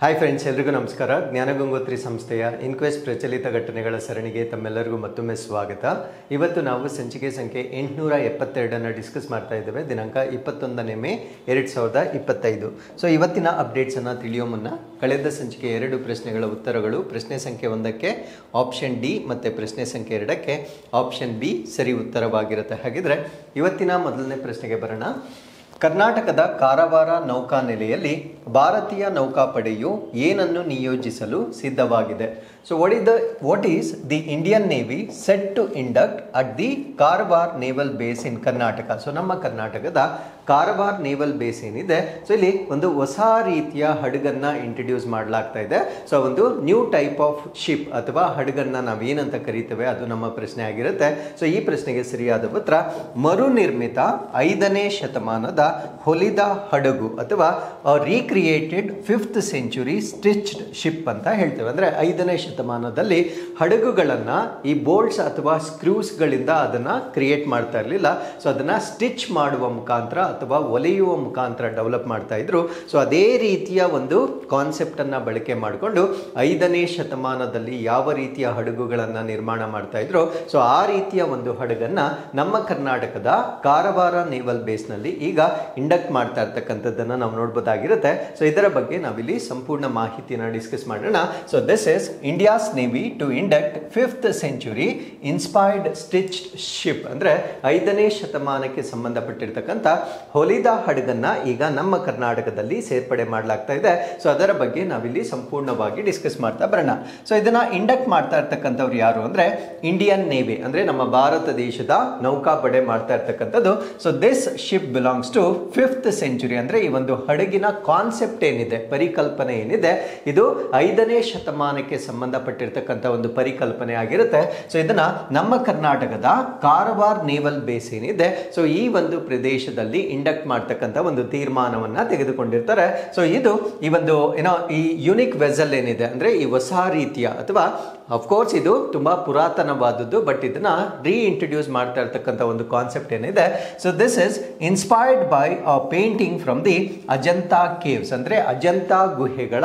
Hi friends, ಎಲ್ರಿಗೂ ನಮಸ್ಕಾರ. ಜ್ಞಾನಗಂಗೋತ್ರಿ ಸಂಸ್ಥೆಯ ಇನ್ಕ್ವೆಸ್ಟ್ ಪ್ರಚಲಿತ ಘಟನೆಗಳ ಸರಣಿಗೆ ತಮ್ಮೆಲ್ಲರಿಗೂ ಮತ್ತೊಮ್ಮೆ ಸ್ವಾಗತ. ಇವತ್ತು ನಾವು ಸಂಚಿಕೆ ಸಂಖ್ಯೆ 872 ಡಿಸ್ಕಸ್ ಮಾಡ್ತಾ ಇದ್ದೇವೆ. ದಿನಾಂಕ 21 ಮೇ 2025. ಸೊ ಇವತ್ತಿನ ಅಪ್ಡೇಟ್ಸನ್ನು ತಿಳಿಯೋ ಮುನ್ನ ಕಳೆದ ಸಂಚಿಕೆ 2 ಪ್ರಶ್ನೆಗಳ ಉತ್ತರಗಳು, ಪ್ರಶ್ನೆ ಸಂಖ್ಯೆ 1ಕ್ಕೆ ಆಪ್ಷನ್ ಡಿ ಮತ್ತು ಪ್ರಶ್ನೆ ಸಂಖ್ಯೆ 2ಕ್ಕೆ ಆಪ್ಷನ್ ಬಿ ಸರಿ ಉತ್ತರವಾಗಿರುತ್ತೆ. ಹಾಗಿದ್ರೆ ಇವತ್ತಿನ ಮೊದಲನೇ ಪ್ರಶ್ನೆಗೆ ಬರೋಣ. ಕರ್ನಾಟಕದ ಕಾರವಾರ ನೌಕಾನೆಲೆಯಲ್ಲಿ ಭಾರತೀಯ ನೌಕಾಪಡೆಯು ಏನನ್ನು ನಿಯೋಜಿಸಲು ಸಿದ್ಧವಾಗಿದೆ? So what is the Indian Navy set to induct at the Karwar naval base in Karnataka? So ನಮ್ಮ ಕರ್ನಾಟಕದ ಕಾರವಾರ್ ನೇವಲ್ ಬೇಸ್ ಏನಿದೆ, ಸೊ ಇಲ್ಲಿ ಒಂದು ಹೊಸ ರೀತಿಯ ಹಡಗನ್ನ ಇಂಟ್ರಡ್ಯೂಸ್ ಮಾಡಲಾಗ್ತಾ ಇದೆ. ಸೊ ಒಂದು ನ್ಯೂ ಟೈಪ್ ಆಫ್ ಶಿಪ್ ಅಥವಾ ಹಡಗನ್ನ ನಾವೇನಂತ ಕರೀತೇವೆ, ಅದು ನಮ್ಮ ಪ್ರಶ್ನೆ ಆಗಿರುತ್ತೆ. ಸೊ ಈ ಪ್ರಶ್ನೆಗೆ ಸರಿಯಾದ ಉತ್ತರ ಮರುನಿರ್ಮಿತ 5ನೇ ಶತಮಾನದ ಹೊಲಿದ ಹಡಗು ಅಥವಾ ರೀಕ್ರಿಯೇಟೆಡ್ 5th century ಸ್ಟಿಚ್ಡ್ ಶಿಪ್ ಅಂತ ಹೇಳ್ತೇವೆ. ಅಂದರೆ 5ನೇ ಶತಮಾನದಲ್ಲಿ ಹಡಗುಗಳನ್ನು ಈ ಬೋಲ್ಟ್ಸ್ ಅಥವಾ ಸ್ಕ್ರೂಸ್ಗಳಿಂದ ಅದನ್ನು ಕ್ರಿಯೇಟ್ ಮಾಡ್ತಾ ಇರಲಿಲ್ಲ. ಸೊ ಅದನ್ನು ಸ್ಟಿಚ್ ಮಾಡುವ ಮುಖಾಂತರ ಅಥವಾ ಒಲೆಯುವ ಮುಖಾಂತರ ಡೆವಲಪ್ ಮಾಡ್ತಾ ಇದ್ರು. ಸೊ ಅದೇ ರೀತಿಯ ಒಂದು ಕಾನ್ಸೆಪ್ಟನ್ನು ಬಳಕೆ ಮಾಡಿಕೊಂಡು 5ನೇ ಶತಮಾನದಲ್ಲಿ ಯಾವ ರೀತಿಯ ಹಡಗುಗಳನ್ನು ನಿರ್ಮಾಣ ಮಾಡ್ತಾ ಇದ್ರು, ಸೊ ಆ ರೀತಿಯ ಒಂದು ಹಡಗನ್ನು ನಮ್ಮ ಕರ್ನಾಟಕದ ಕಾರವಾರ ನೇವಲ್ ಬೇಸ್ನಲ್ಲಿ ಈಗ ಇಂಡಕ್ಟ್ ಮಾಡ್ತಾ ಇರ್ತಕ್ಕಂಥದ್ದನ್ನು ನಾವು ನೋಡ್ಬೋದಾಗಿರುತ್ತೆ. ಸೊ ಇದರ ಬಗ್ಗೆ ನಾವಿಲ್ಲಿ ಸಂಪೂರ್ಣ ಮಾಹಿತಿಯನ್ನು ಡಿಸ್ಕಸ್ ಮಾಡೋಣ. So this is India's navy to induct 5th century inspired stitched ship. ಅಂದರೆ 5ನೇ ಶತಮಾನಕ್ಕೆ ಸಂಬಂಧಪಟ್ಟಿರ್ತಕ್ಕಂಥ ಹೊಲಿದ ಹಡಗನ್ನ ಈಗ ನಮ್ಮ ಕರ್ನಾಟಕದಲ್ಲಿ ಸೇರ್ಪಡೆ ಮಾಡಲಾಗ್ತಾ ಇದೆ. ಸೊ ಅದರ ಬಗ್ಗೆ ನಾವಿಲ್ಲಿ ಸಂಪೂರ್ಣವಾಗಿ ಡಿಸ್ಕಸ್ ಮಾಡ್ತಾ ಬರೋಣ. ಸೊ ಇದನ್ನ ಇಂಡಕ್ಟ್ ಮಾಡ್ತಾ ಇರ್ತಕ್ಕಂಥವ್ರು ಯಾರು ಅಂದ್ರೆ ಇಂಡಿಯನ್ ನೇವಿ, ಅಂದ್ರೆ ನಮ್ಮ ಭಾರತ ದೇಶದ ನೌಕಾಪಡೆ ಮಾಡ್ತಾ ಇರ್ತಕ್ಕಂಥದ್ದು. So this ship belongs to 5th century. ಅಂದ್ರೆ ಈ ಒಂದು ಹಡಗಿನ ಕಾನ್ಸೆಪ್ಟ್ ಏನಿದೆ, ಪರಿಕಲ್ಪನೆ ಏನಿದೆ, ಇದು 5ನೇ ಶತಮಾನಕ್ಕೆ ಸಂಬಂಧಪಟ್ಟಿರ್ತಕ್ಕಂಥ ಒಂದು ಪರಿಕಲ್ಪನೆ ಆಗಿರುತ್ತೆ. ಸೊ ಇದನ್ನ ನಮ್ಮ ಕರ್ನಾಟಕದ ಕಾರವಾರ್ ನೇವಲ್ ಬೇಸ್ ಏನಿದೆ, ಸೊ ಈ ಒಂದು ಪ್ರದೇಶದಲ್ಲಿ ಇಂಡಕ್ಟ್ ಮಾಡ್ತಕ್ಕಂಥ ಒಂದು ತೀರ್ಮಾನವನ್ನ ತೆಗೆದುಕೊಂಡಿರ್ತಾರೆ. ಸೊ ಇದು ಈ ಒಂದು ಈ ಯುನಿಕ್ ವೆಸಲ್ ಏನಿದೆ, ಅಂದ್ರೆ ಈ ಹೊಸ ರೀತಿಯ ಅಥವಾ ಅಫ್ಕೋರ್ಸ್ ಇದು ತುಂಬಾ ಪುರಾತನವಾದದ್ದು, ಬಟ್ ಇದನ್ನ ರೀಇಂಟ್ರಡ್ಯೂಸ್ ಮಾಡ್ತಾ ಇರ್ತಕ್ಕಂಥ ಒಂದು ಕಾನ್ಸೆಪ್ಟ್ ಏನಿದೆ. So this is inspired by a painting from the Ajanta caves. ಅಂದ್ರೆ ಅಜಂತಾ ಗುಹೆಗಳ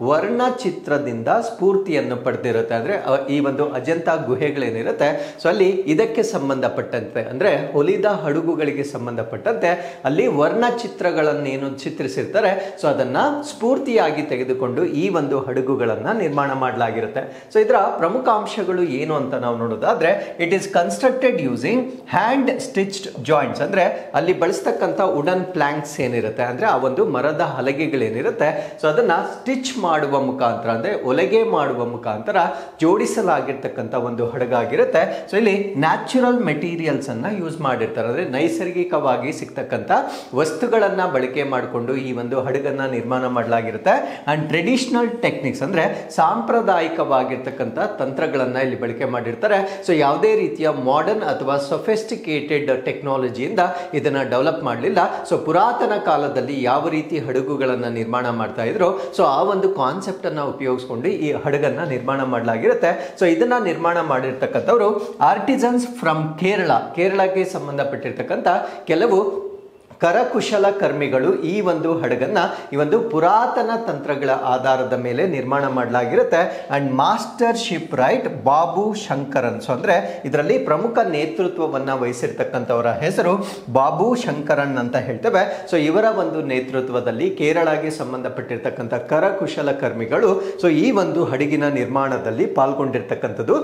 ವರ್ಣಚಿತ್ರದಿಂದ ಸ್ಫೂರ್ತಿಯನ್ನು ಪಡೆದಿರುತ್ತೆ. ಅಂದ್ರೆ ಈ ಒಂದು ಅಜಂತಾ ಗುಹೆಗಳೇನಿರುತ್ತೆ, ಸೊ ಅಲ್ಲಿ ಇದಕ್ಕೆ ಸಂಬಂಧಪಟ್ಟಂತೆ ಅಂದ್ರೆ ಹೊಲಿದ ಹಡಗುಗಳಿಗೆ ಸಂಬಂಧಪಟ್ಟಂತೆ ಅಲ್ಲಿ ವರ್ಣಚಿತ್ರಗಳನ್ನೇನು ಚಿತ್ರಿಸಿರ್ತಾರೆ, ಸೊ ಅದನ್ನ ಸ್ಫೂರ್ತಿಯಾಗಿ ತೆಗೆದುಕೊಂಡು ಈ ಒಂದು ಹಡಗುಗಳನ್ನ ನಿರ್ಮಾಣ ಮಾಡಲಾಗಿರುತ್ತೆ. ಸೊ ಇದರ ಪ್ರಮುಖ ಅಂಶಗಳು ಏನು ಅಂತ ನಾವು ನೋಡೋದಾದ್ರೆ, it is constructed using hand stitched joints. ಅಂದ್ರೆ ಅಲ್ಲಿ ಬಳಸ್ತಕ್ಕಂಥ ವುಡನ್ ಪ್ಲಾಂಕ್ಸ್ ಏನಿರುತ್ತೆ, ಅಂದ್ರೆ ಆ ಒಂದು ಮರದ ಹಲಗೆಗಳೇನಿರುತ್ತೆ, ಸೊ ಅದನ್ನ ಸ್ಟಿಚ್ ಮಾಡುವ ಮುಖಾಂತರ ಅಂದ್ರೆ ಹೊಲಿಗೆ ಮಾಡುವ ಮುಖಾಂತರ ಜೋಡಿಸಲಾಗಿರ್ತಕ್ಕಂಥ ಒಂದು ಹಡಗಾಗಿರುತ್ತೆ. ಸೊ ಇಲ್ಲಿ ನ್ಯಾಚುರಲ್ ಮೆಟೀರಿಯಲ್ಸ್ ಅನ್ನ ಯೂಸ್ ಮಾಡಿರ್ತಾರೆ, ಅಂದ್ರೆ ನೈಸರ್ಗಿಕವಾಗಿ ಸಿಗ್ತಕ್ಕಂಥ ವಸ್ತುಗಳನ್ನ ಬಳಕೆ ಮಾಡಿಕೊಂಡು ಈ ಒಂದು ಹಡಗನ್ನ ನಿರ್ಮಾಣ ಮಾಡಲಾಗಿರುತ್ತೆ. ಅಂಡ್ ಟ್ರೆಡಿಷನಲ್ ಟೆಕ್ನಿಕ್ಸ್ ಅಂದ್ರೆ ಸಾಂಪ್ರದಾಯಿಕವಾಗಿರ್ತಕ್ಕಂಥ ತಂತ್ರಗಳನ್ನ ಇಲ್ಲಿ ಬಳಕೆ ಮಾಡಿರ್ತಾರೆ. ಸೊ ಯಾವುದೇ ರೀತಿಯ ಮಾಡರ್ನ್ ಅಥವಾ ಸೊಫಿಸ್ಟಿಕೇಟೆಡ್ ಟೆಕ್ನಾಲಜಿಯಿಂದ ಇದನ್ನ ಡೆವಲಪ್ ಮಾಡಲಿಲ್ಲ. ಸೊ ಪುರಾತನ ಕಾಲದಲ್ಲಿ ಯಾವ ರೀತಿ ಹಡಗುಗಳನ್ನ ನಿರ್ಮಾಣ ಮಾಡ್ತಾ ಇದ್ರು, ಸೊ ಆ ಒಂದು ಕಾನ್ಸೆಪ್ಟ್ ಅನ್ನ ಉಪಯೋಗಿಸಿಕೊಂಡು ಈ ಹಡಗನ್ನ ನಿರ್ಮಾಣ ಮಾಡಲಾಗಿರುತ್ತೆ. ಸೊ ಇದನ್ನ ನಿರ್ಮಾಣ ಮಾಡಿರ್ತಕ್ಕಂಥವ್ರು ಆರ್ಟಿಸನ್ಸ್ ಫ್ರಮ್ ಕೇರಳಕ್ಕೆ ಸಂಬಂಧಪಟ್ಟಿರ್ತಕ್ಕಂಥ ಕೆಲವು ಕರಕುಶಲ ಕರ್ಮಿಗಳು ಈ ಒಂದು ಹಡಗನ್ನ ಈ ಒಂದು ಪುರಾತನ ತಂತ್ರಗಳ ಆಧಾರದ ಮೇಲೆ ನಿರ್ಮಾಣ ಮಾಡಲಾಗಿರುತ್ತೆ. And master shipwright Babu Sankaran. So ಅಂದ್ರೆ ಇದರಲ್ಲಿ ಪ್ರಮುಖ ನೇತೃತ್ವವನ್ನ ವಹಿಸಿರ್ತಕ್ಕಂಥವರ ಹೆಸರು ಬಾಬು ಶಂಕರನ್ ಅಂತ ಹೇಳ್ತೇವೆ. ಸೊ ಇವರ ಒಂದು ನೇತೃತ್ವದಲ್ಲಿ ಕೇರಳಗೆ ಸಂಬಂಧಪಟ್ಟಿರ್ತಕ್ಕಂಥ ಕರಕುಶಲ ಕರ್ಮಿಗಳು ಸೊ ಈ ಒಂದು ಹಡಗಿನ ನಿರ್ಮಾಣದಲ್ಲಿ ಪಾಲ್ಗೊಂಡಿರ್ತಕ್ಕಂಥದ್ದು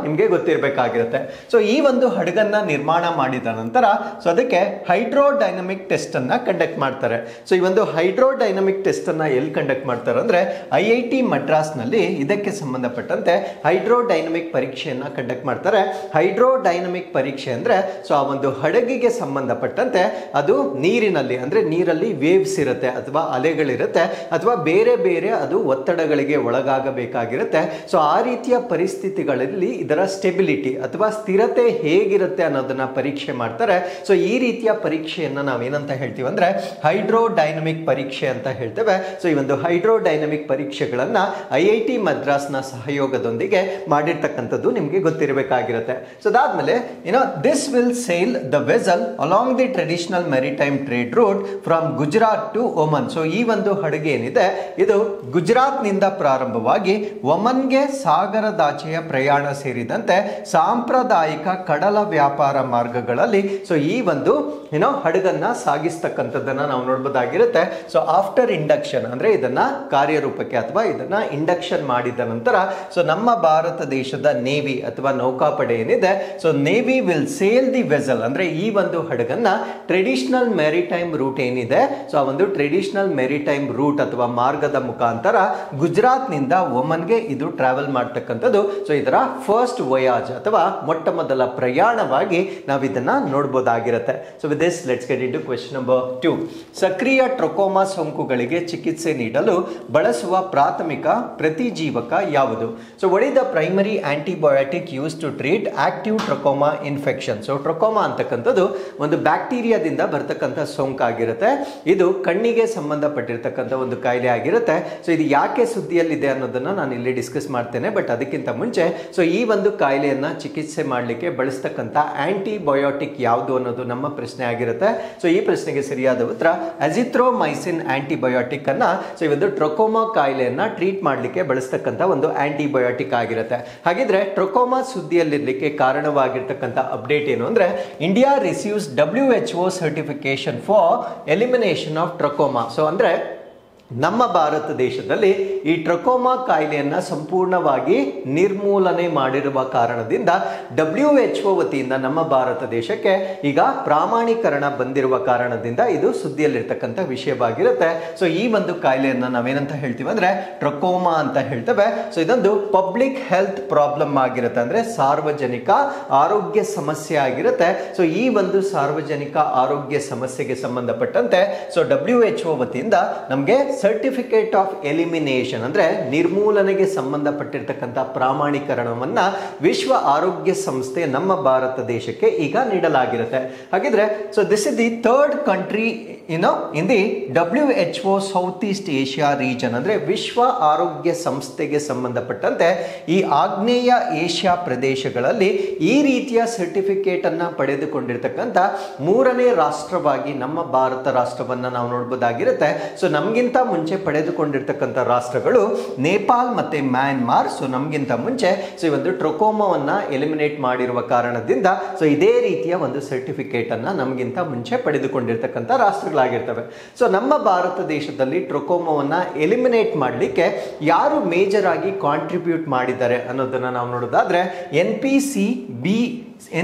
ನಿಮ್ಗೆ ಗೊತ್ತಿರಬೇಕಾಗಿರುತ್ತೆ. ಸೊ ಈ ಒಂದು ಹಡಗನ್ನ ನಿರ್ಮಾಣ ಮಾಡಿದ ನಂತರ ಸೊ ಅದಕ್ಕೆ ಹೈಡ್ರೋಡೈನಮಿಕ್ ಟೆಸ್ಟ್ ಅನ್ನ ಕಂಡಕ್ಟ್ ಮಾಡ್ತಾರೆ. ಸೊ ಈ ಒಂದು ಹೈಡ್ರೋಡೈನಮಿಕ್ ಟೆಸ್ಟ್ ಅನ್ನ ಎಲ್ಲಿ ಕಂಡಕ್ಟ್ ಮಾಡ್ತಾರೆ ಅಂದ್ರೆ IIT ಮಡ್ರಾಸ್ ನಲ್ಲಿ ಇದಕ್ಕೆ ಸಂಬಂಧಪಟ್ಟಂತೆ ಹೈಡ್ರೋಡೈನಮಿಕ್ ಪರೀಕ್ಷೆಯನ್ನ ಕಂಡಕ್ಟ್ ಮಾಡ್ತಾರೆ. ಹೈಡ್ರೋಡೈನಮಿಕ್ ಪರೀಕ್ಷೆ ಅಂದ್ರೆ ಸೊ ಆ ಒಂದು ಹಡಗಿಗೆ ಸಂಬಂಧಪಟ್ಟಂತೆ ಅದು ನೀರಿನಲ್ಲಿ ಅಂದ್ರೆ ನೀರಲ್ಲಿ ವೇವ್ಸ್ ಇರುತ್ತೆ ಅಥವಾ ಅಲೆಗಳಿರುತ್ತೆ ಅಥವಾ ಬೇರೆ ಬೇರೆ ಅದು ಒತ್ತಡಗಳಿಗೆ ಒಳಗಾಗಬೇಕಾಗಿರುತ್ತೆ. ಸೊ ಆ ರೀತಿಯ ಪರಿಸ್ಥಿತಿಗಳಲ್ಲಿ ಇದರ ಸ್ಟೆಬಿಲಿಟಿ ಅಥವಾ ಸ್ಥಿರತೆ ಹೇಗಿರುತ್ತೆ ಅನ್ನೋದನ್ನ ಪರೀಕ್ಷೆ ಮಾಡ್ತಾರೆ. ಸೊ ಈ ರೀತಿಯ ಪರೀಕ್ಷೆಯನ್ನ ನಾವು ನಾವೇನಂತ ಹೇಳ್ತೀವಿ ಅಂದ್ರೆ ಹೈಡ್ರೋಡೈನಮಿಕ್ ಪರೀಕ್ಷೆ ಅಂತ ಹೇಳ್ತೇವೆ. ಸೊ ಈ ಒಂದು ಹೈಡ್ರೋಡೈನಮಿಕ್ ಪರೀಕ್ಷೆಗಳನ್ನ IIT ಮದ್ರಾಸ್ನ ಸಹಯೋಗದೊಂದಿಗೆ ಮಾಡಿರ್ತಕ್ಕಂಥದ್ದು ನಿಮಗೆ ಗೊತ್ತಿರಬೇಕಾಗಿರುತ್ತೆ. ಸೊ ಅದಾದ್ಮೇಲೆ this will sail the vessel along the traditional maritime trade route from Gujarat to Oman. So ಈ ಒಂದು ಹಡಗು ಏನಿದೆ ಇದು ಗುಜರಾತ್ ನಿಂದ ಪ್ರಾರಂಭವಾಗಿ ಒಮನ್ಗೆ ಸಾಗರದಾಚೆಯ ಪ್ರಯಾಣ ಸೇರಿದಂತೆ ಸಾಂಪ್ರದಾಯಿಕ ಕಡಲ ವ್ಯಾಪಾರ ಮಾರ್ಗಗಳಲ್ಲಿ ಸೊ ಈ ಒಂದು ಹಡಗನ್ನ ಸಾಗಿಸ್ತಕ್ಕಂಥದ್ದನ್ನ ನಾವು ನೋಡಬಹುದಾಗಿರುತ್ತೆ. ಸೊ ಆಫ್ಟರ್ ಇಂಡಕ್ಷನ್ ಅಂದ್ರೆ ಇದನ್ನ ಕಾರ್ಯರೂಪಕ್ಕೆ ಅಥವಾ ಇದನ್ನ ಇಂಡಕ್ಷನ್ ಮಾಡಿದ ನಂತರ ಸೊ ನಮ್ಮ ಭಾರತ ದೇಶದ ನೇವಿ ಅಥವಾ ನೌಕಾಪಡೆ ಏನಿದೆ so navy will sale the vessel ಅಂದ್ರೆ ಈ ಒಂದು ಹಡಗನ್ನ ಟ್ರೆಡಿಷನಲ್ ಮೆರಿಟೈಮ್ ರೂಟ್ ಏನಿದೆ ಸೊ ಆ ಒಂದು ಟ್ರೆಡಿಷನಲ್ ಮೆರಿಟೈಮ್ ರೂಟ್ ಅಥವಾ ಮಾರ್ಗದ ಮುಖಾಂತರ ಗುಜರಾತ್ ನಿಂದ ಒಮನ್ಗೆ ಇದು ಟ್ರಾವೆಲ್ ಮಾಡ್ತಕ್ಕಂಥದ್ದು. ಸೊ ಇದರ ಫಸ್ಟ್ ವಯಾಜ್ ಅಥವಾ ಮೊಟ್ಟ ಮೊದಲ ಪ್ರಯಾಣವಾಗಿ ನಾವು ಇದನ್ನ ನೋಡಬಹುದಾಗಿರುತ್ತೆ. So with this let's get into question number 2. ಸಕ್ರಿಯ ಟ್ರಕೋಮಾ ಸೋಂಕುಗಳಿಗೆ ಚಿಕಿತ್ಸೆ ನೀಡಲು ಬಳಸುವ ಪ್ರಾಥಮಿಕ ಪ್ರತಿಜೀವಕ ಯಾವುದು? So what is the primary antibiotic use to treat active trachoma infection? So trachoma ಅಂತಕ್ಕಂಥದ್ದು ಒಂದು ಬ್ಯಾಕ್ಟೀರಿಯಾದಿಂದ ಬರ್ತಕ್ಕಂಥ ಸೋಂಕಾಗಿರುತ್ತೆ. ಇದು ಕಣ್ಣಿಗೆ ಸಂಬಂಧಪಟ್ಟಿರ್ತಕ್ಕಂಥ ಒಂದು ಕಾಯಿಲೆ ಆಗಿರುತ್ತೆ. ಸೊ ಇದು ಯಾಕೆ ಸುದ್ದಿಯಲ್ಲಿದೆ ಅನ್ನೋದನ್ನ ನಾನು ಇಲ್ಲಿ ಡಿಸ್ಕಸ್ ಮಾಡ್ತೇನೆ. ಬಟ್ ಅದಕ್ಕಿಂತ ಮುಂಚೆ ಸೊ ಈ ಒಂದು ಕಾಯಿಲೆಯನ್ನ ಚಿಕಿತ್ಸೆ ಮಾಡಲಿಕ್ಕೆ ಬಳಸ್ತಕ್ಕಂಥ ಆಂಟಿಬಯೋಟಿಕ್ ಯಾವುದು ಅನ್ನೋದು ನಮ್ಮ ಪ್ರಶ್ನೆ ಆಗಿರುತ್ತೆ. ಸೊ ಈ ಪ್ರಶ್ನೆಗೆ ಸರಿಯಾದ ಉತ್ತರ ಅಜಿಥ್ರೋಮೈಸಿನ್ ಆಂಟಿಬಯೋಟಿಕ್ ಅನ್ನ ಸೊ ಈ ಒಂದು ಟ್ರಕೋಮಾ ಕಾಯಿಲೆಯನ್ನ ಟ್ರೀಟ್ ಮಾಡಲಿಕ್ಕೆ ಬಳಸ್ತಕ್ಕಂಥ ಒಂದು ಆಂಟಿಬಯೋಟಿಕ್ ಆಗಿರುತ್ತೆ. ಹಾಗಿದ್ರೆ ಟ್ರಕೋಮಾ ಸುದ್ದಿಯಲ್ಲಿರ್ಲಿಕ್ಕೆ ಕಾರಣವಾಗಿರ್ತಕ್ಕಂಥ ಅಪ್ಡೇಟ್ ಏನು ಅಂದ್ರೆ India receives WHO certification for elimination of trachoma. So ಅಂದ್ರೆ ನಮ್ಮ ಭಾರತ ದೇಶದಲ್ಲಿ ಈ ಟ್ರಕೋಮಾ ಕಾಯಿಲೆಯನ್ನ ಸಂಪೂರ್ಣವಾಗಿ ನಿರ್ಮೂಲನೆ ಮಾಡಿರುವ ಕಾರಣದಿಂದ WHO ವತಿಯಿಂದ ನಮ್ಮ ಭಾರತ ದೇಶಕ್ಕೆ ಈಗ ಪ್ರಾಮಾಣೀಕರಣ ಬಂದಿರುವ ಕಾರಣದಿಂದ ಇದು ಸುದ್ದಿಯಲ್ಲಿರ್ತಕ್ಕಂಥ ವಿಷಯವಾಗಿರುತ್ತೆ. ಸೊ ಈ ಒಂದು ಕಾಯಿಲೆಯನ್ನ ನಾವೇನಂತ ಹೇಳ್ತೀವಿ ಅಂದ್ರೆ ಟ್ರಕೋಮಾ ಅಂತ ಹೇಳ್ತೇವೆ. ಸೊ ಇದೊಂದು ಪಬ್ಲಿಕ್ ಹೆಲ್ತ್ ಪ್ರಾಬ್ಲಮ್ ಆಗಿರುತ್ತೆ ಅಂದ್ರೆ ಸಾರ್ವಜನಿಕ ಆರೋಗ್ಯ ಸಮಸ್ಯೆ ಆಗಿರುತ್ತೆ. ಸೊ ಈ ಒಂದು ಸಾರ್ವಜನಿಕ ಆರೋಗ್ಯ ಸಮಸ್ಯೆಗೆ ಸಂಬಂಧಪಟ್ಟಂತೆ ಸೊ WHO ವತಿಯಿಂದ ನಮಗೆ ಸರ್ಟಿಫಿಕೇಟ್ ಆಫ್ ಎಲಿಮಿನೇಷನ್ ಅಂದ್ರೆ ನಿರ್ಮೂಲನೆಗೆ ಸಂಬಂಧಪಟ್ಟಿರ್ತಕ್ಕಂಥ ಪ್ರಾಮಾಣೀಕರಣವನ್ನ ವಿಶ್ವ ಆರೋಗ್ಯ ಸಂಸ್ಥೆ ನಮ್ಮ ಭಾರತ ದೇಶಕ್ಕೆ ಈಗ ನೀಡಲಾಗಿರುತ್ತೆ. ಹಾಗಿದ್ರೆ so this is the third country in the WHO south East Asia region ಅಂದ್ರೆ ವಿಶ್ವ ಆರೋಗ್ಯ ಸಂಸ್ಥೆಗೆ ಸಂಬಂಧಪಟ್ಟಂತೆ ಈ ಆಗ್ನೇಯ ಏಷ್ಯಾ ಪ್ರದೇಶಗಳಲ್ಲಿ ಈ ರೀತಿಯ ಸರ್ಟಿಫಿಕೇಟ್ ಅನ್ನ ಪಡೆದುಕೊಂಡಿರ್ತಕ್ಕಂಥ ಮೂರನೇ ರಾಷ್ಟ್ರವಾಗಿ ನಮ್ಮ ಭಾರತ ರಾಷ್ಟ್ರವನ್ನ ನಾವು ನೋಡಬಹುದಾಗಿರುತ್ತೆ. ಸೊ ನಮಗಿಂತ ಮುಂಚೆ ಪಡೆದುಕೊಂಡಿರ್ತಕ್ಕಂಥ ರಾಷ್ಟ್ರಗಳು ನೇಪಾಲ್ ಮತ್ತೆ ಮ್ಯಾನ್ಮಾರ್. ಸೊ ನಮಗಿಂತ ಮುಂಚೆ ಸೊ ಈ ಒಂದು ಟ್ರಕೋಮಾವನ್ನ ಎಲಿಮಿನೇಟ್ ಮಾಡಿರುವ ಕಾರಣದಿಂದ ಸೊ ಇದೇ ರೀತಿಯ ಒಂದು ಸರ್ಟಿಫಿಕೇಟ್ ಅನ್ನ ನಮಗಿಂತ ಮುಂಚೆ ಪಡೆದುಕೊಂಡಿರ್ತಕ್ಕಂಥ ರಾಷ್ಟ್ರಗಳಾಗಿರ್ತವೆ. ಸೊ ನಮ್ಮ ಭಾರತ ದೇಶದಲ್ಲಿ ಟ್ರಕೋಮಾವನ್ನ ಎಲಿಮಿನೇಟ್ ಮಾಡಲಿಕ್ಕೆ ಯಾರು ಮೇಜರ್ ಆಗಿ ಕಾಂಟ್ರಿಬ್ಯೂಟ್ ಮಾಡಿದ್ದಾರೆ ಅನ್ನೋದನ್ನ ನಾವು ನೋಡೋದಾದ್ರೆ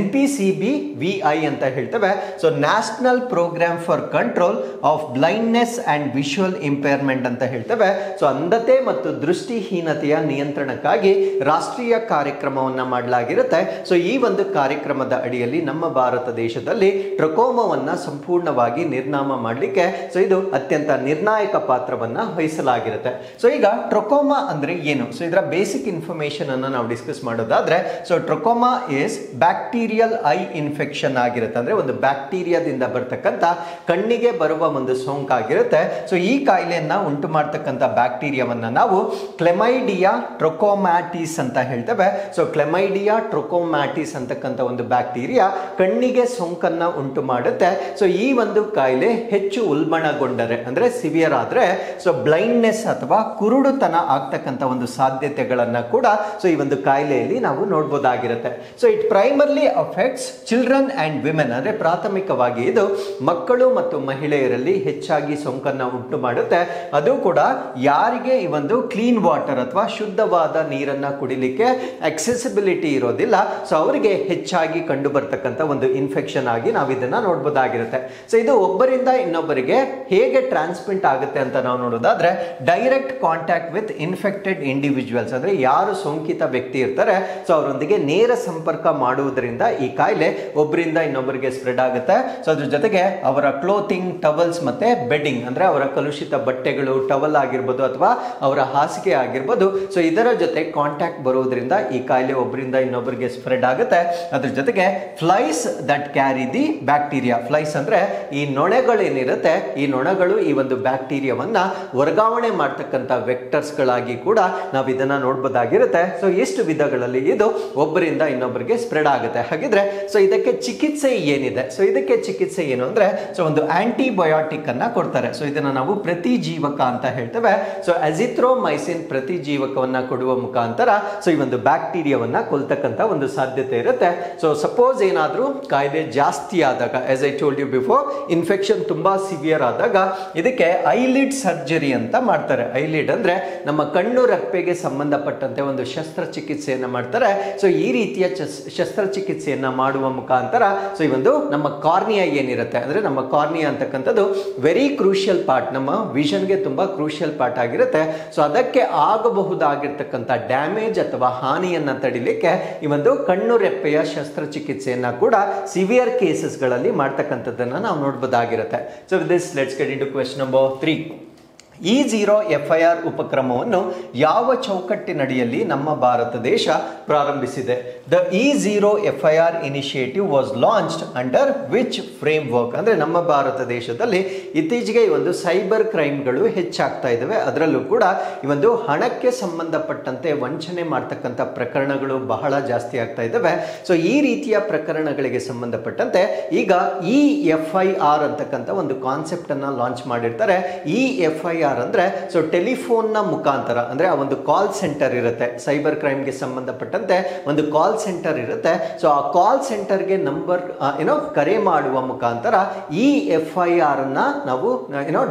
NPCBVI ಅಂತ ಹೇಳ್ತೇವೆ. So national programme for control of blindness and visual impairment ಅಂತ ಹೇಳ್ತೇವೆ. ಸೊ ಅಂಧತೆ ಮತ್ತು ದೃಷ್ಟಿಹೀನತೆಯ ನಿಯಂತ್ರಣಕ್ಕಾಗಿ ರಾಷ್ಟ್ರೀಯ ಕಾರ್ಯಕ್ರಮವನ್ನ ಮಾಡಲಾಗಿರುತ್ತೆ. ಸೊ ಈ ಒಂದು ಕಾರ್ಯಕ್ರಮದ ಅಡಿಯಲ್ಲಿ ನಮ್ಮ ಭಾರತ ದೇಶದಲ್ಲಿ ಟ್ರಕೋಮಾವನ್ನ ಸಂಪೂರ್ಣವಾಗಿ ನಿರ್ನಾಮ ಮಾಡಲಿಕ್ಕೆ ಸೊ ಇದು ಅತ್ಯಂತ ನಿರ್ಣಾಯಕ ಪಾತ್ರವನ್ನ ವಹಿಸಲಾಗಿರುತ್ತೆ. ಸೊ ಈಗ ಟ್ರಕೋಮಾ ಅಂದ್ರೆ ಏನು? ಸೊ ಇದರ ಬೇಸಿಕ್ ಇನ್ಫಾರ್ಮೇಶನ್ ಅನ್ನು ನಾವು ಡಿಸ್ಕಸ್ ಮಾಡೋದಾದ್ರೆ so trachoma is bacterial eye infection ಆಗಿರುತ್ತೆ. ಅಂದ್ರೆ ಒಂದು ಬ್ಯಾಕ್ಟೀರಿಯಾದಿಂದ ಬರ್ತಕ್ಕಂಥ ಕಣ್ಣಿಗೆ ಬರುವ ಒಂದು ಸೋಂಕಾಗಿರುತ್ತೆ. ಸೊ ಈ ಕಾಯಿಲೆಯನ್ನ ಉಂಟು ಮಾಡ್ತಕ್ಕಂಥ ಬ್ಯಾಕ್ಟೀರಿಯಾವನ್ನ ನಾವು ಕ್ಲೆಮೈಡಿಯಾ ಟ್ರಕೋಮ್ಯಾಟಿಸ್ ಅಂತ ಹೇಳ್ತೇವೆ. ಸೊ ಕ್ಲೆಮೈಡಿಯಾ ಟ್ರಕೋಮ್ಯಾಟಿಸ್ ಅಂತಕ್ಕಂಥ ಒಂದು ಬ್ಯಾಕ್ಟೀರಿಯಾ ಕಣ್ಣಿಗೆ ಸೋಂಕನ್ನ ಉಂಟು ಮಾಡುತ್ತೆ. ಸೊ ಈ ಒಂದು ಕಾಯಿಲೆ ಹೆಚ್ಚು ಉಲ್ಬಣಗೊಂಡರೆ ಅಂದ್ರೆ ಸಿವಿಯರ್ ಆದ್ರೆ ಸೊ ಬ್ಲೈಂಡ್ನೆಸ್ ಅಥವಾ ಕುರುಡುತನ ಆಗ್ತಕ್ಕಂಥ ಒಂದು ಸಾಧ್ಯತೆಗಳನ್ನ ಕೂಡ ಸೊ ಈ ಒಂದು ಕಾಯಿಲೆಯಲ್ಲಿ ನಾವು ನೋಡಬಹುದಾಗಿರುತ್ತೆ. So it primarily affects children and women ಅಂದ್ರೆ ಪ್ರಾಥಮಿಕವಾಗಿ ಇದು ಮಕ್ಕಳು ಮತ್ತು ಮಹಿಳೆಯರಲ್ಲಿ ಹೆಚ್ಚಾಗಿ ಸೋಂಕನ್ನ ಉಂಟು ಮಾಡುತ್ತೆ. ಅದು ಕೂಡ ಯಾರಿಗೆ ಈ ಒಂದು ಕ್ಲೀನ್ ವಾಟರ್ ಅಥವಾ ಶುದ್ಧವಾದ ನೀರನ್ನ ಕುಡಿಲಿಕ್ಕೆ ಅಕ್ಸೆಸಿಬಿಲಿಟಿ ಇರೋದಿಲ್ಲ ಸೊ ಅವರಿಗೆ ಹೆಚ್ಚಾಗಿ ಕಂಡು ಬರ್ತಕ್ಕಂಥ ಒಂದು ಇನ್ಫೆಕ್ಷನ್ ಆಗಿ ನಾವು ಇದನ್ನ ನೋಡಬಹುದಾಗಿರುತ್ತೆ. ಸೊ ಇದು ಒಬ್ಬರಿಂದ ಇನ್ನೊಬ್ಬರಿಗೆ ಹೇಗೆ ಟ್ರಾನ್ಸ್ಮಿಟ್ ಆಗುತ್ತೆ ಅಂತ ನಾವು ನೋಡೋದಾದ್ರೆ direct contact with infected individuals ಅಂದ್ರೆ ಯಾರು ಸೋಂಕಿತ ವ್ಯಕ್ತಿ ಇರ್ತಾರೆ ಸೊ ಅವರೊಂದಿಗೆ ನೇರ ಸಂಪರ್ಕ ಮಾಡುವುದರಿಂದ ಮಾಡೋದ್ರಿಂದ ಈ ಕಾಯಿಲೆ ಒಬ್ಬರಿಂದ ಇನ್ನೊಬ್ಬರಿಗೆ ಸ್ಪ್ರೆಡ್ ಆಗುತ್ತೆ. ಸೊ ಅದ್ರ ಜೊತೆಗೆ ಅವರ ಕ್ಲೋತಿಂಗ್, ಟವಲ್ಸ್ ಮತ್ತೆ ಬೆಡ್ಡಿಂಗ್ ಅಂದ್ರೆ ಅವರ ಕಲುಷಿತ ಬಟ್ಟೆಗಳು, ಟವಲ್ ಆಗಿರ್ಬೋದು ಅಥವಾ ಅವರ ಹಾಸಿಗೆ ಆಗಿರ್ಬೋದು, ಸೊ ಇದರ ಜೊತೆ ಕಾಂಟ್ಯಾಕ್ಟ್ ಬರೋದ್ರಿಂದ ಈ ಕಾಯಿಲೆ ಒಬ್ಬರಿಂದ ಇನ್ನೊಬ್ಬರಿಗೆ ಸ್ಪ್ರೆಡ್ ಆಗುತ್ತೆ. ಅದ್ರ ಜೊತೆಗೆ flies that carry the bacteria, flies ಅಂದ್ರೆ ಈ ನೊಣಗಳೇನಿರುತ್ತೆ, ಈ ನೊಣಗಳು ಈ ಒಂದು ಬ್ಯಾಕ್ಟೀರಿಯಾವನ್ನ ವರ್ಗಾವಣೆ ಮಾಡ್ತಕ್ಕಂಥ ವೆಕ್ಟರ್ಸ್ ಗಳಾಗಿ ಕೂಡ ನಾವು ಇದನ್ನ ನೋಡಬಹುದಾಗಿರುತ್ತೆ. ಸೊ ಎಷ್ಟು ವಿಧಗಳಲ್ಲಿ ಇದು ಒಬ್ಬರಿಂದ ಇನ್ನೊಬ್ಬರಿಗೆ ಸ್ಪ್ರೆಡ್ ಆಗುತ್ತೆ. ಹಾಗಿದ್ರೆ ಸೊ ಇದಕ್ಕೆ ಚಿಕಿತ್ಸೆ ಏನಿದೆ? ಸೊ ಇದಕ್ಕೆ ಚಿಕಿತ್ಸೆ ಏನು ಅಂದ್ರೆ ಸೊ ಒಂದು ಆಂಟಿಬಯೋಟಿಕ್ ಅನ್ನ ಕೊಡ್ತಾರೆ. ಸೊ ಇದನ್ನ ನಾವು ಪ್ರತಿಜೀವಕ ಅಂತ ಹೇಳ್ತೇವೆ. ಸೊ ಅಜಿಥ್ರೋಮೈಸಿನ್ ಪ್ರತಿಜೀವಕವನ್ನ ಕೊಡುವ ಮುಖಾಂತರ ಸೊ ಈ ಒಂದು ಬ್ಯಾಕ್ಟೀರಿಯಾವನ್ನ ಕೊಲ್ತಕ್ಕಂತ ಒಂದು ಸಾಧ್ಯತೆ ಇರುತ್ತೆ. ಸೊ ಸಪೋಸ್ ಏನಾದ್ರೂ ಕಾಯಿಲೆ ಜಾಸ್ತಿ ಆದಾಗ, as I told you before, infection ತುಂಬಾ ಸಿವಿಯರ್ ಆದಾಗ ಇದಕ್ಕೆ ಐಲಿಡ್ ಸರ್ಜರಿ ಅಂತ ಮಾಡ್ತಾರೆ. ಐಲಿಡ್ ಅಂದ್ರೆ ನಮ್ಮ ಕಣ್ಣು ರೆಪ್ಪೆಗೆ ಸಂಬಂಧಪಟ್ಟಂತೆ ಒಂದು ಶಸ್ತ್ರಚಿಕಿತ್ಸೆಯನ್ನ ಮಾಡ್ತಾರೆ. ಸೊ ಈ ರೀತಿಯ ಶಸ್ತ್ರಚಿಕಿತ್ಸೆಯನ್ನ ಮಾಡುವ ಮುಖಾಂತರ ಸೊ ಈ ಒಂದು ನಮ್ಮ ಕಾರ್ನಿಯಾ ಏನಿರುತ್ತೆ, ಅಂದ್ರೆ ನಮ್ಮ ಕಾರ್ನಿಯಾ ಅಂತಕ್ಕಂಥದ್ದು ವೆರಿ ಕ್ರೂಷಿಯಲ್ ಪಾರ್ಟ್, ನಮ್ಮ ವಿಷನ್ಗೆ ತುಂಬಾ ಕ್ರೂಷಿಯಲ್ ಪಾರ್ಟ್ ಆಗಿರುತ್ತೆ. ಸೊ ಅದಕ್ಕೆ ಆಗಬಹುದಾಗಿರ್ತಕ್ಕಂಥ ಡ್ಯಾಮೇಜ್ ಅಥವಾ ಹಾನಿಯನ್ನ ತಡಿಲಿಕ್ಕೆ ಈ ಒಂದು ಕಣ್ಣು ರೆಪ್ಪೆಯ ಶಸ್ತ್ರಚಿಕಿತ್ಸೆಯನ್ನ ಕೂಡ ಸಿವಿಯರ್ ಕೇಸಸ್ ಗಳಲ್ಲಿ ಮಾಡ್ತಕ್ಕಂಥದ್ದನ್ನ ನಾವು ನೋಡಬಹುದಾಗಿರುತ್ತೆ. So with this let's get into question number 3. E0 FIR ಉಪಕ್ರಮವನ್ನು ಯಾವ ಚೌಕಟ್ಟಿನಡಿಯಲ್ಲಿ ನಮ್ಮ ಭಾರತ ದೇಶ ಪ್ರಾರಂಭಿಸಿದೆ? The E0 FIR initiative was launched under which framework? ಅಂದ್ರೆ ನಮ್ಮ ಭಾರತ ದೇಶದಲ್ಲಿ ಇತ್ತೀಚೆಗೆ ಈ ಒಂದು ಸೈಬರ್ ಕ್ರೈಮ್ಗಳು ಹೆಚ್ಚಾಗ್ತಾ ಇದ್ದಾವೆ. ಅದರಲ್ಲೂ ಕೂಡ ಈ ಒಂದು ಹಣಕ್ಕೆ ಸಂಬಂಧಪಟ್ಟಂತೆ ವಂಚನೆ ಮಾಡ್ತಕ್ಕಂಥ ಪ್ರಕರಣಗಳು ಬಹಳ ಜಾಸ್ತಿ ಆಗ್ತಾ ಇದ್ದಾವೆ. ಸೊ ಈ ರೀತಿಯ ಪ್ರಕರಣಗಳಿಗೆ ಸಂಬಂಧಪಟ್ಟಂತೆ ಈಗ EFIR ಅಂತಕ್ಕಂಥ ಒಂದು ಕಾನ್ಸೆಪ್ಟ್ ಅನ್ನ ಲಾಂಚ್ ಮಾಡಿರ್ತಾರೆ. EFIR ಅಂದ್ರೆ ಸೊ ಟೆಲಿಫೋನ್ ನ ಮುಖಾಂತರ, ಅಂದ್ರೆ ಆ ಒಂದು ಕಾಲ್ ಸೆಂಟರ್ ಇರುತ್ತೆ, ಸೈಬರ್ ಕ್ರೈಮ್ಗೆ ಸಂಬಂಧಪಟ್ಟಂತೆ ಒಂದು ಕಾಲ್ ಸೆಂಟರ್ ಇರುತ್ತೆ. ಸೊ ಆ ಕಾಲ್ ಸೆಂಟರ್ಗೆ ನಂಬರ್ ಕರೆ ಮಾಡುವ ಮುಖಾಂತರ EFIR ಅನ್ನ ನಾವು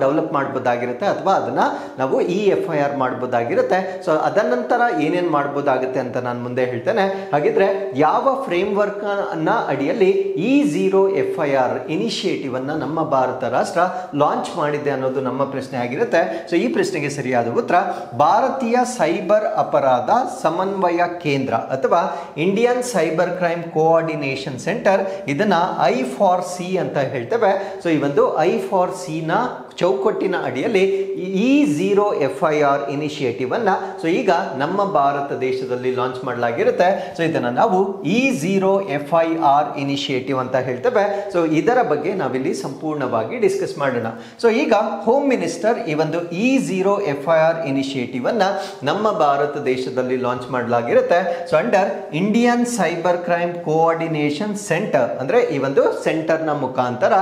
ಡೆವಲಪ್ ಮಾಡಬಹುದಾಗಿರುತ್ತೆ ಅಥವಾ ಅದನ್ನ ನಾವು EFIR ಮಾಡಬಹುದಾಗಿರುತ್ತೆ. ಸೊ ಅದರ ನಂತರ ಏನೇನ್ ಮಾಡಬಹುದಾಗುತ್ತೆ ಅಂತ ನಾನು ಮುಂದೆ ಹೇಳ್ತೇನೆ. ಹಾಗಿದ್ರೆ ಯಾವ ಫ್ರೇಮ್ ವರ್ಕ್ ಅನ್ನ ಅಡಿಯಲ್ಲಿ E0 FIR ಇನಿಷಿಯೇಟಿವ್ ಅನ್ನ ನಮ್ಮ ಭಾರತ ರಾಷ್ಟ್ರ ಲಾಂಚ್ ಮಾಡಿದೆ ಅನ್ನೋದು ನಮ್ಮ ಪ್ರಶ್ನೆ ಆಗಿರುತ್ತೆ. ಸೊ ಈ ಪ್ರಶ್ನೆಗೆ ಸರಿಯಾದ ಉತ್ತರ ಭಾರತೀಯ ಸೈಬರ್ ಅಪರಾಧ ಸಮನ್ವಯ ಕೇಂದ್ರ ಅಥವಾ Indian cyber crime coordination centre, ಇದನ್ನ I4C ಅಂತ ಹೇಳ್ತೇವೆ. ಸೊ ಈ ಒಂದು I4C ನ ಚೌಕಟ್ಟಿನ ಅಡಿಯಲ್ಲಿ E0 FIR ಇನಿಷಿಯೇಟಿವ್ ಅನ್ನ ಸೊ ಈಗ ನಮ್ಮ ಭಾರತ ದೇಶದಲ್ಲಿ ಲಾಂಚ್ ಮಾಡಲಾಗಿರುತ್ತೆ. ಸೊ ಇದನ್ನ ನಾವು E0 FIR ಇನಿಷಿಯೇಟಿವ್ ಅಂತ ಹೇಳ್ತೇವೆ. ಸೊ ಇದರ ಬಗ್ಗೆ ನಾವಿಲ್ಲಿ ಸಂಪೂರ್ಣವಾಗಿ ಡಿಸ್ಕಸ್ ಮಾಡೋಣ. ಸೊ ಈಗ ಹೋಮ್ ಮಿನಿಸ್ಟರ್ ಈ ಒಂದು E0 FIR ಇನಿಷಿಯೇಟಿವ್ ಅನ್ನ ನಮ್ಮ ಭಾರತ ದೇಶದಲ್ಲಿ ಲಾಂಚ್ ಮಾಡಲಾಗಿರುತ್ತೆ. So under Indian cyber crime coordination centre, ಅಂದ್ರೆ ಈ ಒಂದು ಸೆಂಟರ್ ನ ಮುಖಾಂತರ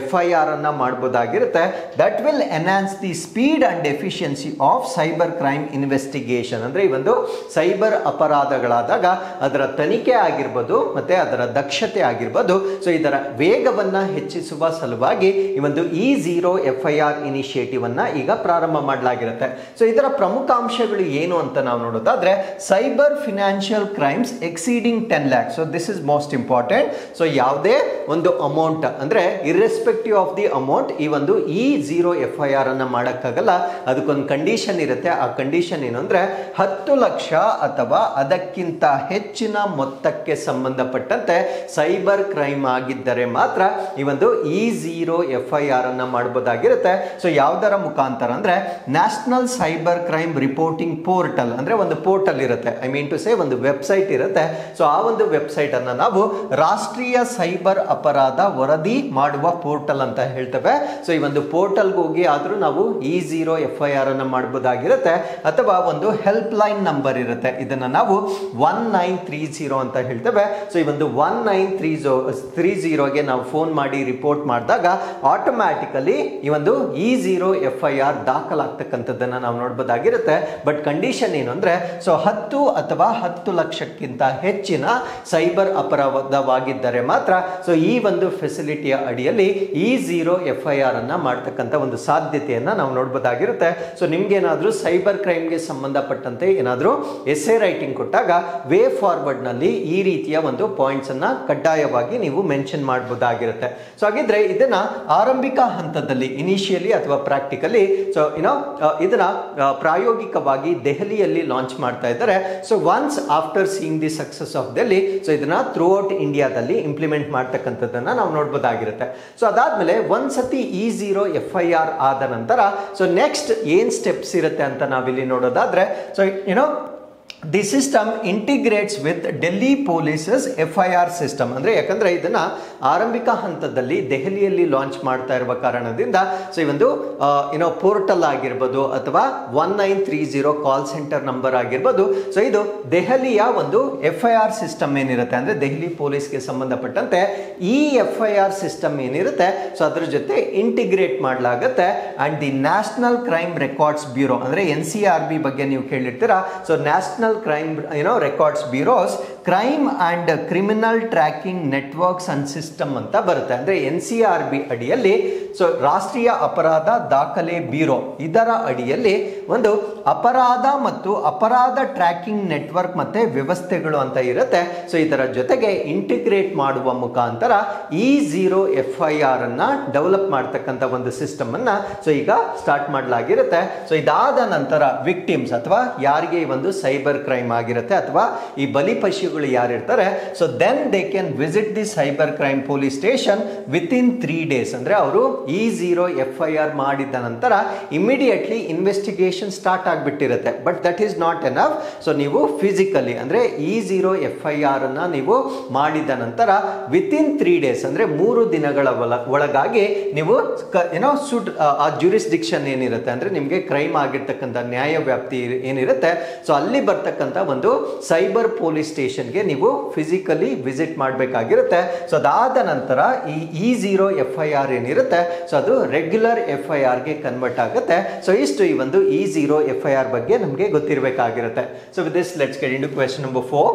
FIR ಅನ್ನ ಮಾಡಬಹುದಾಗಿರುತ್ತೆ. That will enhance the speed and efficiency of cyber crime investigation. ಅಂದ್ರೆ ಈ ಒಂದು ಸೈಬರ್ ಅಪರಾಧಗಳಾದಾಗ ಅದರ ತನಿಖೆ ಆಗಿರ್ಬೋದು ಮತ್ತೆ ಅದರ ದಕ್ಷತೆ ಆಗಿರ್ಬೋದು, ಸೊ ಇದರ ವೇಗವನ್ನ ಹೆಚ್ಚಿಸುವ ಸಲುವಾಗಿ ಈ ಒಂದು E0 FIR ಇನಿಷಿಯೇಟಿವ್ ಅನ್ನ ಈಗ ಪ್ರಾರಂಭ ಮಾಡಲಾಗಿರುತ್ತೆ. ಸೊ ಇದರ ಪ್ರಮುಖ ಅಂಶಗಳು ಏನು ಅಂತ ನಾವು ನೋಡೋದಾದ್ರೆ cyber financial crimes exceeding 10 lakhs. So this is most important. So ಯಾವುದೇ ಒಂದು ಅಮೌಂಟ್ ಅಂದ್ರೆ ಇರ್ರೆಸ್ಪೆಕ್ಟಿವ್ ಆಫ್ ದಿ ಅಮೌಂಟ್ ಈ ಒಂದು E0 FIR ಅನ್ನ ಮಾಡಕ್ಕಾಗಲ್ಲ. ಅದಕ್ಕೊಂದು ಕಂಡೀಷನ್ ಇರುತ್ತೆ. ಆ ಕಂಡೀಷನ್ ಏನು ಅಂದ್ರೆ 10 ಲಕ್ಷ ಅಥವಾ ಅದಕ್ಕಿಂತ ಹೆಚ್ಚಿನ ಮೊತ್ತಕ್ಕೆ ಸಂಬಂಧಪಟ್ಟಂತೆ ಸೈಬರ್ ಕ್ರೈಮ್ ಆಗಿದ್ದರೆ ಮಾತ್ರ ಈ ಒಂದು E0 FIR ಅನ್ನ ಮಾಡಬಹುದಾಗಿರುತ್ತೆ. ಸೊ ಯಾವುದರ ಮುಖಾಂತರ ಅಂದ್ರೆ national cyber crime reporting portal, ಅಂದ್ರೆ ಒಂದು ಪೋರ್ಟಲ್ ಇರುತ್ತೆ, ಐ ಮೀನ್ ಟು ಸೇ ಒಂದು ವೆಬ್ಸೈಟ್ ಇರುತ್ತೆ. ಸೊ ಆ ಒಂದು ವೆಬ್ಸೈಟ್ ಅನ್ನ ನಾವು ರಾಷ್ಟ್ರೀಯ ಸೈಬರ್ ಅಪರಾಧ ವರದಿ ಮಾಡುವ ಪೋರ್ಟಲ್ ಅಂತ ಹೇಳ್ತೇವೆ. ಸೊ ಈ ಒಂದು ಪೋರ್ಟಲ್ ಹೋಗಿ ಆದ್ರೂ ನಾವು E0 FIR ಅನ್ನ ಮಾಡಬಹುದಾಗಿರುತ್ತೆ. ಅಥವಾ ಒಂದು ಹೆಲ್ಪ್ ಲೈನ್ ನಂಬರ್ ಇರುತ್ತೆ, ಇದನ್ನ ನಾವು 1930 ಅಂತ ಹೇಳ್ತೇವೆ. ಸೊ ಈ ಒಂದು 1930ಗೆ ನಾವು ಫೋನ್ ಮಾಡಿ ರಿಪೋರ್ಟ್ ಮಾಡಿದಾಗ ಆಟೋಮ್ಯಾಟಿಕಲಿ ಈ ಒಂದು E0 FIR ದಾಖಲಾಗ್ತಕ್ಕಂಥದ್ದನ್ನ ನಾವು ನೋಡಬಹುದಾಗಿರುತ್ತೆ. ಬಟ್ ಕಂಡೀಷನ್ ಏನು ಅಂದ್ರೆ ಸೊ 10 ಅಥವಾ 10 ಲಕ್ಷಕ್ಕಿಂತ ಹೆಚ್ಚಿನ ಸೈಬರ್ ಅಪರಾಧವಾಗಿದ್ದರೆ ಮಾತ್ರ ಸೊ ಈ ಒಂದು ಫೆಸಿಲಿಟಿಯ ಅಡಿಯಲ್ಲಿ E0 FIR ಅನ್ನ ಮಾಡ್ತಕ್ಕಂಥ ಒಂದು ಸಾಧ್ಯತೆಯನ್ನ ನಾವು ನೋಡಬಹುದಾಗಿರುತ್ತೆ. ಸೊ ನಿಮ್ಗೇನಾದ್ರೂ ಸೈಬರ್ ಕ್ರೈಮ್ಗೆ ಸಂಬಂಧಪಟ್ಟಂತೆ ಏನಾದ್ರೂ ಎಸ್ಸೆ ರೈಟಿಂಗ್ ಕೊಟ್ಟಾಗ ವೇ ಫಾರ್ವರ್ಡ್ ನಲ್ಲಿ ಈ ರೀತಿಯ ಒಂದು ಪಾಯಿಂಟ್ಸ್ ಅನ್ನ ಕಡ್ಡಾಯವಾಗಿ ನೀವು ಮೆನ್ಷನ್ ಮಾಡಬಹುದಾಗಿರುತ್ತೆ. ಸೊ ಹಾಗಿದ್ರೆ ಇದನ್ನ ಆರಂಭಿಕ ಹಂತದಲ್ಲಿ ಇನಿಷಿಯಲಿ ಅಥವಾ ಪ್ರಾಕ್ಟಿಕಲಿ ಸೊ ಇದನ್ನ ಪ್ರಾಯೋಗಿಕವಾಗಿ ದೆಹಲಿಯಲ್ಲಿ ಲಾಂಚ್ ಮಾಡ್ತಾ ಇದ್ದಾರೆ. So once after seeing the success of Delhi, so ಇದನ್ನ ಥ್ರೂ ಔಟ್ ಇಂಡಿಯಾದಲ್ಲಿ ಇಂಪ್ಲಿಮೆಂಟ್ ಮಾಡ್ತಕ್ಕಂಥದ್ದನ್ನ ನಾವು ನೋಡಬಹುದಾಗಿರುತ್ತೆ. ಸೊ ಅದಾದ್ಮೇಲೆ ಒಂದ್ಸತಿ E0 FIR ಆದ ನಂತರ ಸೊ ನೆಕ್ಸ್ಟ್ ಏನ್ ಸ್ಟೆಪ್ಸ್ ಇರುತ್ತೆ ಅಂತ ನಾವಿಲ್ಲಿ ನೋಡೋದಾದ್ರೆ so the system integrates with Delhi police's FIR system. ಅಂದ್ರೆ ಯಾಕಂದ್ರೆ ಇದನ್ನ ಆರಂಭಿಕ ಹಂತದಲ್ಲಿ ದೆಹಲಿಯಲ್ಲಿ ಲಾಂಚ್ ಮಾಡ್ತಾ ಇರುವ ಕಾರಣದಿಂದ ಸೊ ಈ ಒಂದು ಪೋರ್ಟಲ್ ಆಗಿರ್ಬೋದು ಅಥವಾ 1930 ಕಾಲ್ ಸೆಂಟರ್ ನಂಬರ್ ಆಗಿರ್ಬೋದು, ಸೊ ಇದು ದೆಹಲಿಯ ಒಂದು FIR ಸಿಸ್ಟಮ್ ಏನಿರುತ್ತೆ ಅಂದ್ರೆ ದೆಹಲಿ ಪೊಲೀಸ್ಗೆ ಸಂಬಂಧಪಟ್ಟಂತೆ ಈ FIR ಸಿಸ್ಟಮ್ ಏನಿರುತ್ತೆ ಸೊ ಅದ್ರ ಜೊತೆ ಇಂಟಿಗ್ರೇಟ್ ಮಾಡಲಾಗುತ್ತೆ. And the national crime records bureau ಅಂದ್ರೆ NCRB ಬಗ್ಗೆ ನೀವು ಕೇಳಿರ್ತೀರಾ. So national crime records bureaus crime and criminal tracking networks and system ಅಂತ ಬರುತ್ತೆ. ಅಂದ್ರೆ NCRB ಅಡಿಯಲ್ಲಿ ಸೊ ರಾಷ್ಟ್ರೀಯ ಅಪರಾಧ ದಾಖಲೆ ಬ್ಯೂರೋ ಇದರ ಅಡಿಯಲ್ಲಿ ಒಂದು ಅಪರಾಧ ಮತ್ತು ಅಪರಾಧ ಟ್ರ್ಯಾಕಿಂಗ್ ನೆಟ್ವರ್ಕ್ ಮತ್ತೆ ವ್ಯವಸ್ಥೆಗಳು ಅಂತ ಇರುತ್ತೆ. ಸೊ ಇದರ ಜೊತೆಗೆ ಇಂಟಿಗ್ರೇಟ್ ಮಾಡುವ ಮುಖಾಂತರ E0 FIR ಅನ್ನ ಡೆವಲಪ್ ಮಾಡ್ತಕ್ಕಂಥ ಒಂದು ಸಿಸ್ಟಮ್ ಅನ್ನ ಸೊ ಈಗ ಸ್ಟಾರ್ಟ್ ಮಾಡಲಾಗಿರುತ್ತೆ. ಸೊ ಇದಾದ ನಂತರ ವಿಕ್ಟಿಮ್ಸ್ ಅಥವಾ ಯಾರಿಗೆ ಒಂದು ಸೈಬರ್ ಕ್ರೈಮ್ ಆಗಿರುತ್ತೆ ಅಥವಾ ಈ ಬಲಿಪಶುಗಳು ಯಾರಿರ್ತಾರೆ so then they can visit the cyber crime police station within 3 days. ಅಂದ್ರೆ ಅವರು E0 FIR ಮಾಡಿದ ನಂತರ ಇಮಿಡಿಯೇಟ್ಲಿ ಇನ್ವೆಸ್ಟಿಗೇಷನ್ ಸ್ಟಾರ್ಟ್ ಆಗಿಬಿಟ್ಟಿರುತ್ತೆ. But that is not enough. So ನೀವು ಫಿಸಿಕಲಿ ಅಂದ್ರೆ E0 FIR ಅನ್ನ ನೀವು ಮಾಡಿದ ನಂತರ ವಿತಿನ್ 3 days ಅಂದ್ರೆ 3 ದಿನಗಳ ಒಳಗಾಗಿ ನೀವು ಆ ಜ್ಯೂರಿಸ್ಡಿಕ್ಷನ್ ಏನಿರುತ್ತೆ ಅಂದ್ರೆ ನಿಮಗೆ ಕ್ರೈಮ್ ಆಗಿರ್ತಕ್ಕಂಥ ನ್ಯಾಯ ವ್ಯಾಪ್ತಿ ಏನಿರುತ್ತೆ ಸೊ ಅಲ್ಲಿ ಬರ್ತಕ್ಕಂಥ ಒಂದು ಸೈಬರ್ ಪೊಲೀಸ್ ಸ್ಟೇಷನ್ಗೆ ನೀವು ಫಿಸಿಕಲಿ ವಿಸಿಟ್ ಮಾಡಬೇಕಾಗಿರುತ್ತೆ. ಸೊ ಅದಾದ ನಂತರ ಈ E0 FIR ಏನಿರುತ್ತೆ ಸೊ ಅದು ರೆಗ್ಯುಲರ್ FIR ಗೆ ಕನ್ವರ್ಟ್ ಆಗುತ್ತೆ. ಸೊ ಇಷ್ಟು ಈ ಒಂದು E0 FIR ಬಗ್ಗೆ ನಮಗೆ ಗೊತ್ತಿರಬೇಕಾಗಿರುತ್ತೆ. So with this let's get into question number 4.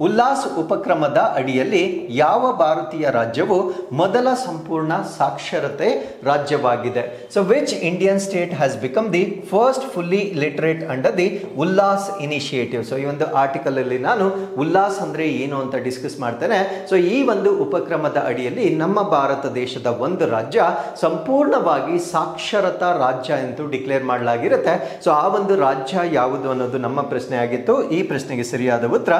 Ullas ಉಪಕ್ರಮದ ಅಡಿಯಲ್ಲಿ ಯಾವ ಭಾರತೀಯ ರಾಜ್ಯವು ಮೊದಲ ಸಂಪೂರ್ಣ ಸಾಕ್ಷರತೆ ರಾಜ್ಯವಾಗಿದೆ? So which Indian state has become the first fully literate under the Ullas initiative? So ಈ ಒಂದು ಆರ್ಟಿಕಲ್ ಅಲ್ಲಿ ನಾನು ಉಲ್ಲಾಸ್ ಅಂದ್ರೆ ಏನು ಅಂತ ಡಿಸ್ಕಸ್ ಮಾಡ್ತೇನೆ. ಸೊ ಈ ಒಂದು ಉಪಕ್ರಮದ ಅಡಿಯಲ್ಲಿ ನಮ್ಮ ಭಾರತ ದೇಶದ ಒಂದು ರಾಜ್ಯ ಸಂಪೂರ್ಣವಾಗಿ ಸಾಕ್ಷರತಾ ರಾಜ್ಯ ಎಂದು ಡಿಕ್ಲೇರ್ ಮಾಡಲಾಗಿರುತ್ತೆ. ಸೊ ಆ ಒಂದು ರಾಜ್ಯ ಯಾವುದು ಅನ್ನೋದು ನಮ್ಮ ಪ್ರಶ್ನೆ ಆಗಿತ್ತು. ಈ ಪ್ರಶ್ನೆಗೆ ಸರಿಯಾದ ಉತ್ತರ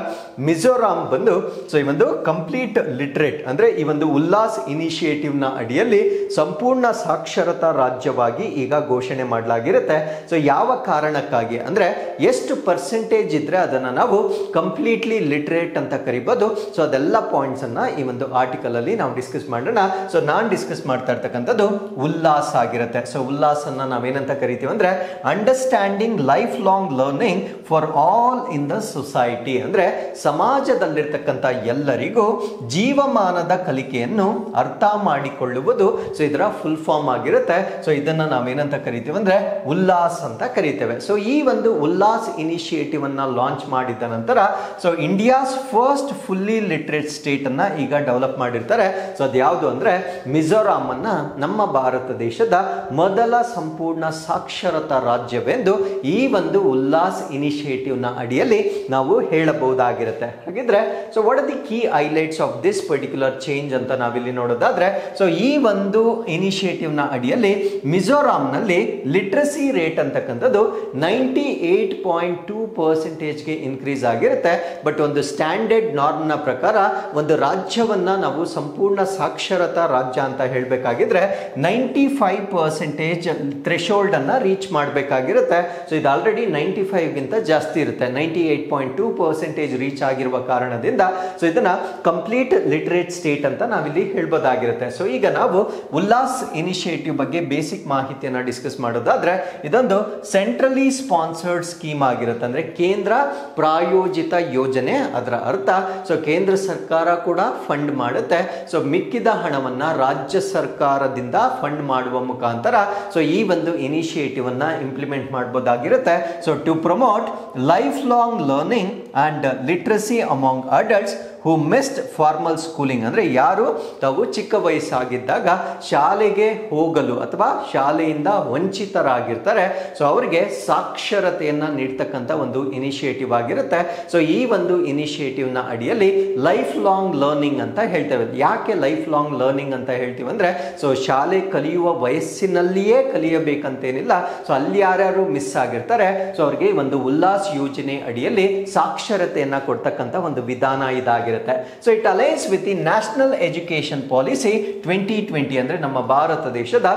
ಮಿಜೋರಾಂ ಬಂದು ಸೊ ಈ ಒಂದು ಕಂಪ್ಲೀಟ್ ಲಿಟರೇಟ್ ಅಂದ್ರೆ ಈ ಒಂದು ಉಲ್ಲಾಸ್ ಇನಿಷಿಯೇಟಿವ್ ನ ಅಡಿಯಲ್ಲಿ ಸಂಪೂರ್ಣ ಸಾಕ್ಷರತಾ ರಾಜ್ಯವಾಗಿ ಈಗ ಘೋಷಣೆ ಮಾಡಲಾಗಿರುತ್ತೆ. ಸೊ ಯಾವ ಕಾರಣಕ್ಕಾಗಿ ಅಂದ್ರೆ ಎಷ್ಟು ಪರ್ಸೆಂಟೇಜ್ ಇದ್ರೆ ಅದನ್ನ ನಾವು ಕಂಪ್ಲೀಟ್ಲಿ ಲಿಟರೇಟ್ ಅಂತ ಕರಿಬಹುದು. ಸೊ ಅದೆಲ್ಲ ಪಾಯಿಂಟ್ಸ್ ಅನ್ನ ಈ ಒಂದು ಆರ್ಟಿಕಲ್ ಅಲ್ಲಿ ನಾವು ಡಿಸ್ಕಸ್ ಮಾಡೋಣ. ಸೊ ನಾನ್ ಡಿಸ್ಕಸ್ ಮಾಡ್ತಾ ಇರ್ತಕ್ಕಂಥದ್ದು ಉಲ್ಲಾಸ್ ಆಗಿರುತ್ತೆ. ಸೊ ಉಲ್ಲಾಸ್ ಅನ್ನ ನಾವೇನಂತ ಕರಿತೀವಿ ಅಂದ್ರೆ understanding life long learning for all in the society. ಅಂದ್ರೆ ಸಮಾಜದಲ್ಲಿರ್ತಕ್ಕಂಥ ಎಲ್ಲರಿಗೂ ಜೀವಮಾನದ ಕಲಿಕೆಯನ್ನು ಅರ್ಥ ಮಾಡಿಕೊಳ್ಳುವುದು ಸೊ ಇದರ ಫುಲ್ ಫಾರ್ಮ್ ಆಗಿರುತ್ತೆ. ಸೊ ಇದನ್ನ ನಾವೇನಂತ ಕರಿತೀವಿ ಅಂದ್ರೆ ಉಲ್ಲಾಸ್ ಅಂತ ಕರಿತೇವೆ. ಸೊ ಈ ಒಂದು ಉಲ್ಲಾಸ್ ಇನಿಷಿಯೇಟಿವ್ ಅನ್ನ ಲಾಂಚ್ ಮಾಡಿದ ನಂತರ so India's first fully literate state ಅನ್ನ ಈಗ ಡೆವಲಪ್ ಮಾಡಿರ್ತಾರೆ. ಸೊ ಅದು ಯಾವುದು ಅಂದ್ರೆ ಮಿಜೋರಾಂ ಅನ್ನ ನಮ್ಮ ಭಾರತ ದೇಶದ ಮೊದಲ ಸಂಪೂರ್ಣ ಸಾಕ್ಷರತಾ ರಾಜ್ಯವೆಂದು ಈ ಒಂದು ಉಲ್ಲಾಸ್ ಇನಿಷಿಯೇಟಿವ್ ನ ಅಡಿಯಲ್ಲಿ ನಾವು ಹೇಳಬಹುದಾಗಿರುತ್ತೆ. ಹಾಗಿದ್ರೆ so what are the key highlights of this particular change ಅಂತ ನಾವಿಲ್ಲಿ ನೋಡೋದಾದ್ರೆ ಸೊ ಈ ಒಂದು ಇನಿಷಿಯೇಟಿವ್ ನ ಅಡಿಯಲ್ಲಿ ಮಿಜೋರಾಂ ನಲ್ಲಿ ಲಿಟ್ರಸಿ ರೇಟ್ ಅಂತಕ್ಕಂಥದ್ದು 98.2% ಗೆ ಇನ್ಕ್ರೀಸ್ ಆಗಿರುತ್ತೆ. ಬಟ್ ಒಂದು ಸ್ಟ್ಯಾಂಡರ್ಡ್ ನಾರ್ಮ್ ನ ಪ್ರಕಾರ ಒಂದು ರಾಜ್ಯವನ್ನ ನಾವು ಸಂಪೂರ್ಣ ಸಾಕ್ಷರತಾ ರಾಜ್ಯ ಅಂತ ಹೇಳಬೇಕಾಗಿದ್ರೆ 95% ಥ್ರೆಶೋಲ್ಡ್ ಅನ್ನ ರೀಚ್ ಮಾಡಬೇಕಾಗಿರುತ್ತೆ. ಸೊ ಇದು ಆಲ್ರೆಡಿ 95 ಗಿಂತ ಜಾಸ್ತಿ ಇರುತ್ತೆ. 98.2% ರೀಚ್ ಆಗಿರುವ ಕಾರಣದಿಂದ ಸೊ ಇದನ್ನ ಕಂಪ್ಲೀಟ್ ಲಿಟರೇಟ್ ಸ್ಟೇಟ್ ಅಂತ ನಾವಿಲ್ಲಿ ಹೇಳ್ಬೋದಾಗಿರುತ್ತೆ. ಸೊ ಈಗ ನಾವು ಉಲ್ಲಾಸ್ ಇನಿಷಿಯೇಟಿವ್ ಬಗ್ಗೆ ಬೇಸಿಕ್ ಮಾಹಿತಿಯನ್ನ ಡಿಸ್ಕಸ್ ಮಾಡೋದಾದ್ರೆ ಇದೊಂದು ಸೆಂಟ್ರಲಿ ಸ್ಪಾನ್ಸರ್ಡ್ ಸ್ಕೀಮ್ ಆಗಿರುತ್ತೆ. ಅಂದ್ರೆ ಕೇಂದ್ರ ಪ್ರಾಯೋಜಿತ ಯೋಜನೆ. ಅದರ ಅರ್ಥ ಸೊ ಕೇಂದ್ರ ಸರ್ಕಾರ ಕೂಡ ಫಂಡ್ ಮಾಡುತ್ತೆ. ಸೊ ಮಿಕ್ಕಿದ ಹಣವನ್ನ ರಾಜ್ಯ ಸರ್ಕಾರದಿಂದ ಫಂಡ್ ಮಾಡುವ ಮುಖಾಂತರ ಸೊ ಈ ಒಂದು ಇನಿಷಿಯೇಟಿವ್ ಅನ್ನ implement ಮಾಡಬಹುದಾಗಿರುತ್ತೆ. So to promote life long learning and literacy among adults who missed formal schooling, ಅಂದರೆ ಯಾರು ತಾವು ಚಿಕ್ಕ ವಯಸ್ಸಾಗಿದ್ದಾಗ ಶಾಲೆಗೆ ಹೋಗಲು ಅಥವಾ ಶಾಲೆಯಿಂದ ವಂಚಿತರಾಗಿರ್ತಾರೆ, ಸೊ ಅವರಿಗೆ ಸಾಕ್ಷರತೆಯನ್ನ ನೀಡ್ತಕ್ಕಂಥ ಒಂದು ಇನಿಷಿಯೇಟಿವ್ ಆಗಿರುತ್ತೆ. ಸೊ ಈ ಒಂದು ಇನಿಷಿಯೇಟಿವ್ ನ ಅಡಿಯಲ್ಲಿ ಲೈಫ್ ಲಾಂಗ್ ಲರ್ನಿಂಗ್ ಅಂತ ಹೇಳ್ತೇವೆ. ಯಾಕೆ ಲೈಫ್ ಲಾಂಗ್ ಲರ್ನಿಂಗ್ ಅಂತ ಹೇಳ್ತೀವಿ ಅಂದ್ರೆ, ಸೊ ಶಾಲೆ ಕಲಿಯುವ ವಯಸ್ಸಿನಲ್ಲಿಯೇ ಕಲಿಯಬೇಕಂತೇನಿಲ್ಲ. ಸೊ ಅಲ್ಲಿ ಯಾರ್ಯಾರು ಮಿಸ್ ಆಗಿರ್ತಾರೆ, ಸೊ ಅವ್ರಿಗೆ ಒಂದು ಉಲ್ಲಾಸ್ ಯೋಜನೆ ಅಡಿಯಲ್ಲಿ ಸಾಕ್ಷರತೆಯನ್ನ ಕೊಡ್ತಕ್ಕಂಥ ಒಂದು ವಿಧಾನ ಇದಾಗಿರುತ್ತೆ. So it aligns with the National Education Policy 2020, ಅಂದ್ರೆ ನಮ್ಮ ಭಾರತ ದೇಶದ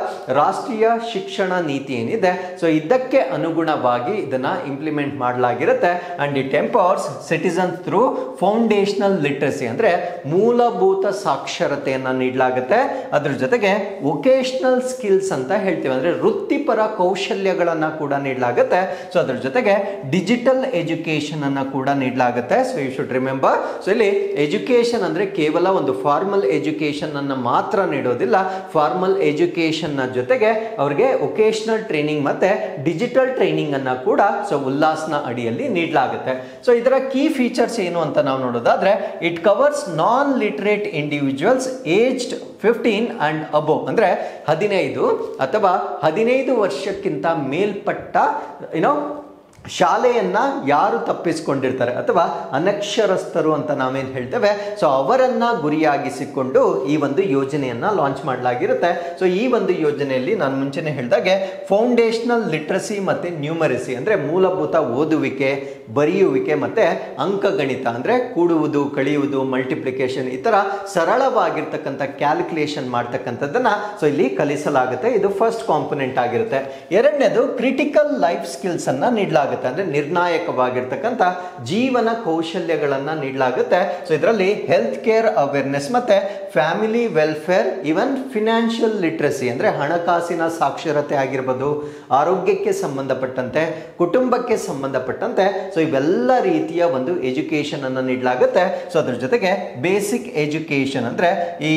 ರಾಷ್ಟ್ರೀಯ ಶಿಕ್ಷಣ ನೀತಿ ಏನಿದೆ, ಸೊ ಇದಕ್ಕೆ ಅನುಗುಣವಾಗಿ ಇದನ್ನ ಇಂಪ್ಲಿಮೆಂಟ್ ಮಾಡಲಾಗಿರುತ್ತೆ. And it empowers citizens through foundational literacy, ಅಂದ್ರೆ ಮೂಲಭೂತ ಸಾಕ್ಷರತೆಯನ್ನ ನೀಡಲಾಗುತ್ತೆ. ಅದ್ರ ಜೊತೆಗೆ ವೊಕೇಶನಲ್ ಸ್ಕಿಲ್ಸ್ ಅಂತ ಹೇಳ್ತೀವಿ, ಅಂದ್ರೆ ವೃತ್ತಿಪರ ಕೌಶಲ್ಯಗಳನ್ನ ಕೂಡ ನೀಡಲಾಗುತ್ತೆ. ಸೊ ಅದ್ರ ಜೊತೆಗೆ ಡಿಜಿಟಲ್ ಎಜುಕೇಶನ್ ಅನ್ನ ಕೂಡ ನೀಡಲಾಗುತ್ತೆ. So you should remember, so ಇಲ್ಲಿ ಎಜುಕೇಶನ್ ಅಂದ್ರೆ ಕೇವಲ ಒಂದು ಫಾರ್ಮಲ್ ಎಜುಕೇಶನ್ ಅನ್ನ ಮಾತ್ರ ನೀಡೋದಿಲ್ಲ. ಫಾರ್ಮಲ್ ಎಜುಕೇಶನ್ ನ ಜೊತೆಗೆ ಅವರಿಗೆ ವೊಕೇಶನಲ್ ಟ್ರೈನಿಂಗ್ ಮತ್ತೆ ಡಿಜಿಟಲ್ ಟ್ರೈನಿಂಗ್ ಅನ್ನ ಕೂಡ ಸೊ ಉಲ್ಲಾಸ್ನ ಅಡಿಯಲ್ಲಿ ನೀಡಲಾಗುತ್ತೆ. ಸೊ ಇದರ ಕೀ ಫೀಚರ್ಸ್ ಏನು ಅಂತ ನಾವು ನೋಡೋದಾದ್ರೆ, it covers non literate individuals aged 15 and above, ಅಂದ್ರೆ 15 ಅಥವಾ 15 ವರ್ಷಕ್ಕಿಂತ ಮೇಲ್ಪಟ್ಟ ಶಾಲೆಯನ್ನ ಯಾರು ತಪ್ಪಿಸಿಕೊಂಡಿರ್ತಾರೆ ಅಥವಾ ಅನಕ್ಷರಸ್ಥರು ಅಂತ ನಾವೇನು ಹೇಳ್ತೇವೆ, ಸೊ ಅವರನ್ನ ಗುರಿಯಾಗಿಸಿಕೊಂಡು ಈ ಒಂದು ಯೋಜನೆಯನ್ನ ಲಾಂಚ್ ಮಾಡಲಾಗಿರುತ್ತೆ. ಸೊ ಈ ಒಂದು ಯೋಜನೆಯಲ್ಲಿ ನಾನು ಮುಂಚೆನೆ ಹೇಳಿದಾಗೆ ಫೌಂಡೇಶನಲ್ ಲಿಟ್ರಸಿ ಮತ್ತೆ ನ್ಯೂಮರಸಿ, ಅಂದ್ರೆ ಮೂಲಭೂತ ಓದುವಿಕೆ, ಬರೆಯುವಿಕೆ ಮತ್ತೆ ಅಂಕಗಣಿತ, ಅಂದ್ರೆ ಕೂಡುವುದು, ಕಳೆಯುವುದು, ಮಲ್ಟಿಪ್ಲಿಕೇಶನ್, ಈ ತರ ಸರಳವಾಗಿರ್ತಕ್ಕಂಥ ಕ್ಯಾಲ್ಕುಲೇಷನ್ ಮಾಡ್ತಕ್ಕಂಥದ್ದನ್ನ ಸೊ ಇಲ್ಲಿ ಕಲಿಸಲಾಗುತ್ತೆ. ಇದು ಫಸ್ಟ್ ಕಾಂಪೊನೆಂಟ್ ಆಗಿರುತ್ತೆ. ಎರಡನೇದು ಕ್ರಿಟಿಕಲ್ ಲೈಫ್ ಸ್ಕಿಲ್ಸ್ ಅನ್ನ ನೀಡಲಾಗುತ್ತೆ, ಅಂದ್ರೆ ನಿರ್ಣಾಯಕವಾಗಿರ್ತಕ್ಕಂಥ ಜೀವನ ಕೌಶಲ್ಯಗಳನ್ನ ನೀಡಲಾಗುತ್ತೆ. ಸೊ ಇದರಲ್ಲಿ ಹೆಲ್ತ್ ಕೇರ್ ಅವೇರ್ನೆಸ್ ಮತ್ತೆ ಫ್ಯಾಮಿಲಿ ವೆಲ್ಫೇರ್, ಇವನ್ ಫಿನಾನ್ಷಿಯಲ್ ಲಿಟ್ರಸಿ, ಅಂದ್ರೆ ಹಣಕಾಸಿನ ಸಾಕ್ಷರತೆ ಆಗಿರ್ಬೋದು, ಆರೋಗ್ಯಕ್ಕೆ ಸಂಬಂಧಪಟ್ಟಂತೆ, ಕುಟುಂಬಕ್ಕೆ ಸಂಬಂಧಪಟ್ಟಂತೆ, ಸೊ ಇವೆಲ್ಲ ರೀತಿಯ ಒಂದು ಎಜುಕೇಶನ್ ಅನ್ನ ನೀಡಲಾಗುತ್ತೆ. ಸೊ ಅದ್ರ ಜೊತೆಗೆ ಬೇಸಿಕ್ ಎಜುಕೇಶನ್, ಅಂದ್ರೆ ಈ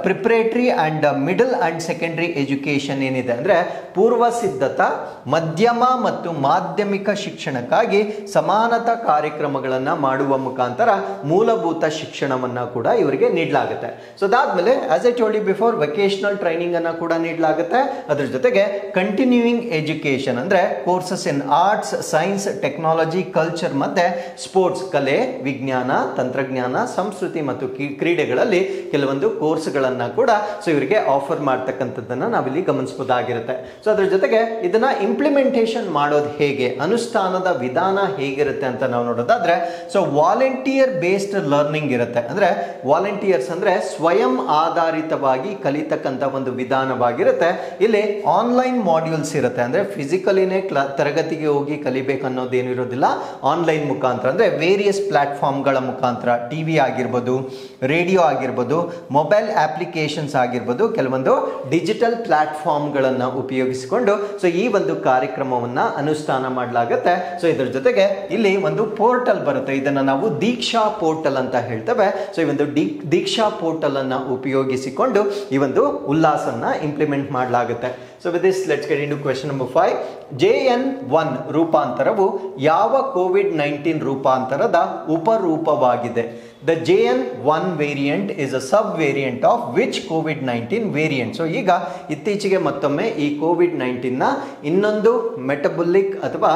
preparatory and middle and secondary education ಏನಿದೆ, ಅಂದ್ರೆ ಪೂರ್ವ ಸಿದ್ಧತಾ, ಮಧ್ಯಮ ಮತ್ತು ಮಾಧ್ಯಮಿಕ ಶಿಕ್ಷಣಕ್ಕಾಗಿ ಸಮಾನತಾ ಕಾರ್ಯಕ್ರಮಗಳನ್ನ ಮಾಡುವ ಮುಖಾಂತರ ಮೂಲಭೂತ ಶಿಕ್ಷಣವನ್ನ ಕೂಡ ಇವರಿಗೆ ನೀಡಲಾಗುತ್ತೆ. ಸೊ ಅದಾದ್ಮೇಲೆ as I told you before, vocational training ಅನ್ನ ಕೂಡ ನೀಡಲಾಗುತ್ತೆ. ಅದ್ರ ಜೊತೆಗೆ ಕಂಟಿನ್ಯೂಯಿಂಗ್ ಎಜುಕೇಶನ್, ಅಂದ್ರೆ courses in arts, science, technology, culture ಮತ್ತೆ ಸ್ಪೋರ್ಟ್ಸ್, ಕಲೆ, ವಿಜ್ಞಾನ, ತಂತ್ರಜ್ಞಾನ, ಸಂಸ್ಕೃತಿ ಮತ್ತು ಕ್ರೀಡೆಗಳಲ್ಲಿ ಕೆಲವೊಂದು ಕೋರ್ಸ್ಗಳನ್ನ ಕೂಡ ಸೊ ಇವರಿಗೆ ಆಫರ್ ಮಾಡ್ತಕ್ಕಂಥದ್ದನ್ನ ನಾವಿಲ್ಲಿ ಗಮನಿಸಬಹುದಾಗಿರುತ್ತೆ. ಸೊ ಅದ್ರ ಜೊತೆಗೆ ಇದನ್ನ ಇಂಪ್ಲಿಮೆಂಟೇಷನ್ ಮಾಡೋದು ಹೇಗೆ, ಅನುಷ್ಠಾನದ ವಿಧಾನ ಹೇಗಿರುತ್ತೆ ಅಂತ ನಾವು ನೋಡೋದಾದ್ರೆ, ಸೊ ವಾಲಂಟಿಯರ್ ಬೇಸ್ಡ್ ಲರ್ನಿಂಗ್ ಇರುತ್ತೆ. ಅಂದ್ರೆ ವಾಲಂಟಿಯರ್ಸ್ ಅಂದ್ರೆ ಸ್ವಯಂ ಆಧಾರಿತವಾಗಿ ಕಲಿತಕ್ಕಂಥ ಒಂದು ವಿಧಾನವಾಗಿರುತ್ತೆ. ಇಲ್ಲಿ ಆನ್ಲೈನ್ ಮಾಡ್ಯೂಲ್ಸ್ ಇರುತ್ತೆ, ಅಂದ್ರೆ ಫಿಸಿಕಲಿನೇ ತರಗತಿಗೆ ಹೋಗಿ ಕಲಿಬೇಕು ಅನ್ನೋದೇನು ಇರೋದಿಲ್ಲ. ಆನ್ಲೈನ್ ಮುಖಾಂತರ, ಅಂದ್ರೆ ವೇರಿಯಸ್ ಪ್ಲಾಟ್ಫಾರ್ಮ್ಗಳ ಮುಖಾಂತರ, ಟಿವಿ ಆಗಿರ್ಬೋದು, ರೇಡಿಯೋ ಆಗಿರ್ಬೋದು, ಮೊಬೈಲ್ ಅಪ್ಲಿಕೇಶನ್ಸ್ ಆಗಿರ್ಬೋದು, ಕೆಲವೊಂದು ಡಿಜಿಟಲ್ ಪ್ಲಾಟ್ಫಾರ್ಮ್ಗಳನ್ನು ಉಪಯೋಗಿಸಿಕೊಂಡು ಸೊ ಈ ಒಂದು ಕಾರ್ಯಕ್ರಮವನ್ನ ಅನುಷ್ಠಾನ ಮಾಡಲಾಗುತ್ತೆ. ಸೊ ಇದ್ರ ಜೊತೆಗೆ ಇಲ್ಲಿ ಒಂದು ಪೋರ್ಟಲ್ ಬರುತ್ತೆ, ಇದನ್ನ ನಾವು ದೀಕ್ಷಾ ಪೋರ್ಟಲ್ ಅಂತ ಹೇಳ್ತೇವೆ. ಸೊ ಈ ಒಂದು ದೀಕ್ಷಾ ಪೋರ್ಟಲ್ ಅನ್ನ ಉಪಯೋಗಿಸಿಕೊಂಡು ಈ ಒಂದು ಉಲ್ಲಾಸನ್ನ ಇಂಪ್ಲಿಮೆಂಟ್ ಮಾಡಲಾಗುತ್ತೆ. So with this let's get into question number 5. JN1 ರೂಪಾಂತರವು ಯಾವ COVID-19 ರೂಪಾಂತರದ ಉಪರೂಪವಾಗಿದೆ? The JN1 variant is a sub-variant of which COVID-19 variant? So ಈಗ ಇತ್ತೀಚೆಗೆ ಮತ್ತೊಮ್ಮೆ ಈ COVID-19 ನ ಇನ್ನೊಂದು ಮೆಟಬೊಲಿಕ್ ಅಥವಾ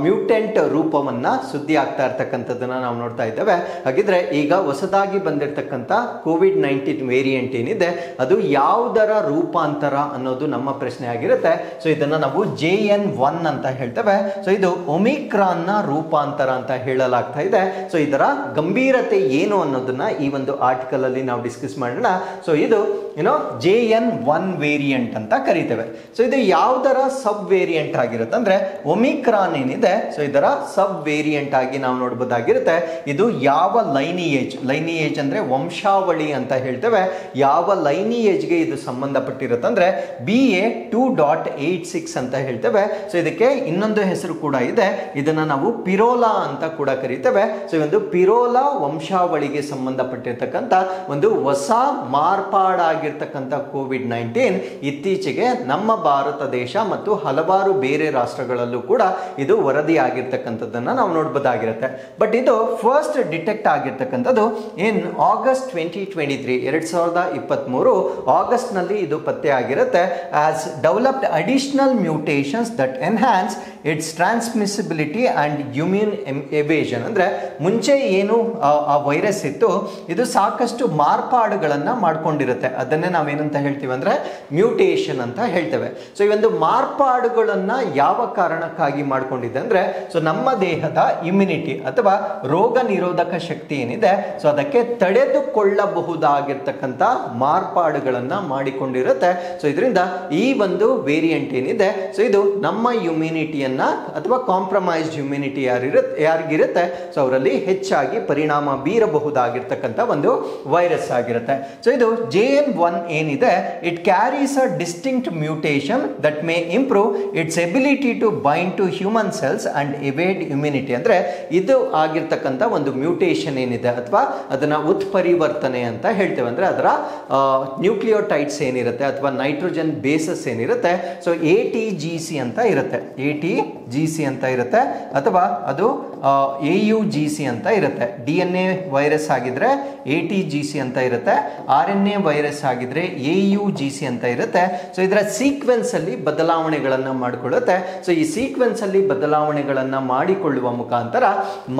ಮ್ಯೂಟೆಂಟ್ ರೂಪವನ್ನ ಸುದ್ದಿ ಆಗ್ತಾ ಇರ್ತಕ್ಕಂಥದ್ದನ್ನ ನಾವು ನೋಡ್ತಾ ಇದ್ದೇವೆ. ಹಾಗಿದ್ರೆ ಈಗ ಹೊಸದಾಗಿ ಬಂದಿರತಕ್ಕಂಥ COVID-19 ವೇರಿಯಂಟ್ ಏನಿದೆ, ಅದು ಯಾವುದರ ರೂಪಾಂತರ ಅನ್ನೋದು ನಮ್ಮ ಪ್ರಶ್ನೆ ಆಗಿರುತ್ತೆ. ಸೊ ಇದನ್ನ ನಾವು JN1 ಅಂತ ಹೇಳ್ತೇವೆ. ಸೊ ಇದು ಒಮಿಕ್ರಾನ್ ನ ರೂಪಾಂತರ ಅಂತ ಹೇಳಲಾಗ್ತಾ ಇದೆ. ಸೊ ಇದರ ಗಂಭೀರತೆ ಏನು ಅನ್ನೋದನ್ನ ಈ ಒಂದು ಆರ್ಟಿಕಲ್ ಅಲ್ಲಿ ನಾವು ಡಿಸ್ಕಸ್ ಮಾಡೋಣ. ಸೊ ಇದು JN1 ವೇರಿಯಂಟ್ ಅಂತ ಕರಿತೇವೆ. ಸೊ ಇದು ಯಾವುದರ ಸಬ್ ವೇರಿಯಂಟ್ ಆಗಿರುತ್ತೆ ಅಂದ್ರೆ ಒಮಿಕ್ರಾನ್ ಏನಿದೆ, ಸೊ ಇದರ ಸಬ್ ವೇರಿಯಂಟ್ ಆಗಿ ನಾವು ನೋಡಬಹುದಾಗಿರುತ್ತೆ. ಇದು ಯಾವ ಲೈನಿಯೇಜ್ ಅಂದ್ರೆ ವಂಶಾವಳಿ ಅಂತ ಹೇಳ್ತೇವೆ. ಯಾವ ಲೈನಿಯೇಜ್ಗೆ ಇದು ಸಂಬಂಧಪಟ್ಟಿರುತ್ತೆ ಅಂದ್ರೆ BA 2.86 ಅಂತ ಹೇಳ್ತೇವೆ. ಸೊ ಇದಕ್ಕೆ ಇನ್ನೊಂದು ಹೆಸರು ಕೂಡ ಇದೆ, ಇದನ್ನ ನಾವು ಪಿರೋಲಾ ಅಂತ ಕೂಡ ಕರೀತೇವೆ. ಸೊ ಈ ಒಂದು ಪಿರೋಲಾ ವಂಶಾವಳಿಗೆ ಸಂಬಂಧಪಟ್ಟಿರ್ತಕ್ಕಂಥ ಒಂದು ಹೊಸ ಮಾರ್ಪಾಡಾಗಿರ್ತಕ್ಕಂಥ ಕೋವಿಡ್-19 ಇತ್ತೀಚೆಗೆ ನಮ್ಮ ಭಾರತ ದೇಶ ಮತ್ತು ಹಲವಾರು ಬೇರೆ ರಾಷ್ಟ್ರಗಳಲ್ಲೂ ಕೂಡ ಇದು ವರದಿಯಾಗಿರ್ತಕ್ಕಂಥದ್ದನ್ನ ನಾವು ನೋಡಬಹುದಾಗಿರುತ್ತೆ. ಬಟ್ ಇದು ಫಸ್ಟ್ ಡಿಟೆಕ್ಟ್ ಆಗಿರ್ತಕ್ಕಂಥದ್ದು ಇನ್ ಆಗಸ್ಟ್ 2023 2023 ಆಗಸ್ಟ್ ನಲ್ಲಿ ಇದು ಪತ್ತೆ ಆಗಿರುತ್ತೆ. As developed additional mutations that enhance its transmissibility and immune evasion. ಅಂದ್ರೆ ಮುಂಚೆ ಏನು ಆ ವೈರಸ್ ಇತ್ತು ಇದು ಸಾಕಷ್ಟು ಮಾರ್ಪಾಡುಗಳನ್ನ ಮಾಡ್ಕೊಂಡಿರುತ್ತೆ, ಅದನ್ನೇ ನಾವೇನಂತ ಹೇಳ್ತೀವಿ ಅಂದ್ರೆ ಮ್ಯೂಟೇಷನ್ ಅಂತ ಹೇಳ್ತೇವೆ. ಸೊ ಈ ಒಂದು ಮಾರ್ಪಾಡುಗಳನ್ನ ಯಾವ ಕಾರಣಕ್ಕಾಗಿ ಮಾಡ್ಕೊಂಡಿದೆ ಅಂದ್ರೆ ಸೊ ನಮ್ಮ ದೇಹದ ಇಮ್ಯುನಿಟಿ ಅಥವಾ ರೋಗ ನಿರೋಧಕ ಶಕ್ತಿ ಏನಿದೆ ಸೊ ಅದಕ್ಕೆ ತಡೆದುಕೊಳ್ಳಬಹುದಾಗಿರ್ತಕ್ಕಂಥ ಮಾರ್ಪಾಡುಗಳನ್ನ ಮಾಡಿಕೊಂಡಿರುತ್ತೆ. ಸೊ ಇದರಿಂದ ಈ ಒಂದು ವೇರಿಯಂಟ್ ಏನಿದೆ ಸೊ ಇದು ನಮ್ಮ ಇಮ್ಯುನಿಟಿಯನ್ನ ಅಥವಾ ಕಾಂಪ್ರಮೈಸ್ಡ್ ಇಮ್ಯುನಿಟಿ ಯಾರಿಗಿರುತ್ತೆ ಸೊ ಅವರಲ್ಲಿ ಹೆಚ್ಚಾಗಿ ಪರಿಣಾಮ ಬೀರಬಹುದಾಗಿರ್ತಕ್ಕಂಥ ಒಂದು ವೈರಸ್ ಆಗಿರುತ್ತೆ. ಸೊ ಇದು JN1 ಏನಿದೆ it carries a distinct mutation that may improve its ability to bind to human cells and evade immunity. ಅಂದ್ರೆ ಇದು ಆಗಿರ್ತಕ್ಕಂಥ ಒಂದು ಮ್ಯೂಟೇಷನ್ ಏನಿದೆ ಅಥವಾ ಅದನ್ನ ಉತ್ಪರಿವರ್ತನೆ ಅಂತ ಹೇಳ್ತೇವೆ. ಅಂದ್ರೆ ಅದರ ನ್ಯೂಕ್ಲಿಯೋಟೈಡ್ಸ್ ಏನಿರುತ್ತೆ ಅಥವಾ ನೈಟ್ರೋಜನ್ ಬೇಸಸ್ ಏನಿರುತ್ತೆ ಸೊ ATGC ಅಂತ ಇರುತ್ತೆ, ATGC ಅಂತ ಇರುತ್ತೆ ಅಥವಾ ಅದು AUGC ಅಂತ ಇರುತ್ತೆ. DNA ವೈರಸ್ ಆಗಿದ್ರೆ ATGC ಅಂತ ಇರುತ್ತೆ, RNA ವೈರಸ್ ಆಗಿದ್ರೆ AUGC ಅಂತ ಇರುತ್ತೆ. ಸೊ ಇದರ ಸೀಕ್ವೆನ್ಸ್ ಅಲ್ಲಿ ಬದಲಾವಣೆಗಳನ್ನ ಮಾಡಿಕೊಳ್ಳುತ್ತೆ. ಸೊ ಈ ಸೀಕ್ವೆನ್ಸ್ ಅಲ್ಲಿ ಬದಲಾವಣೆಗಳನ್ನ ಮಾಡಿಕೊಳ್ಳುವ ಮುಖಾಂತರ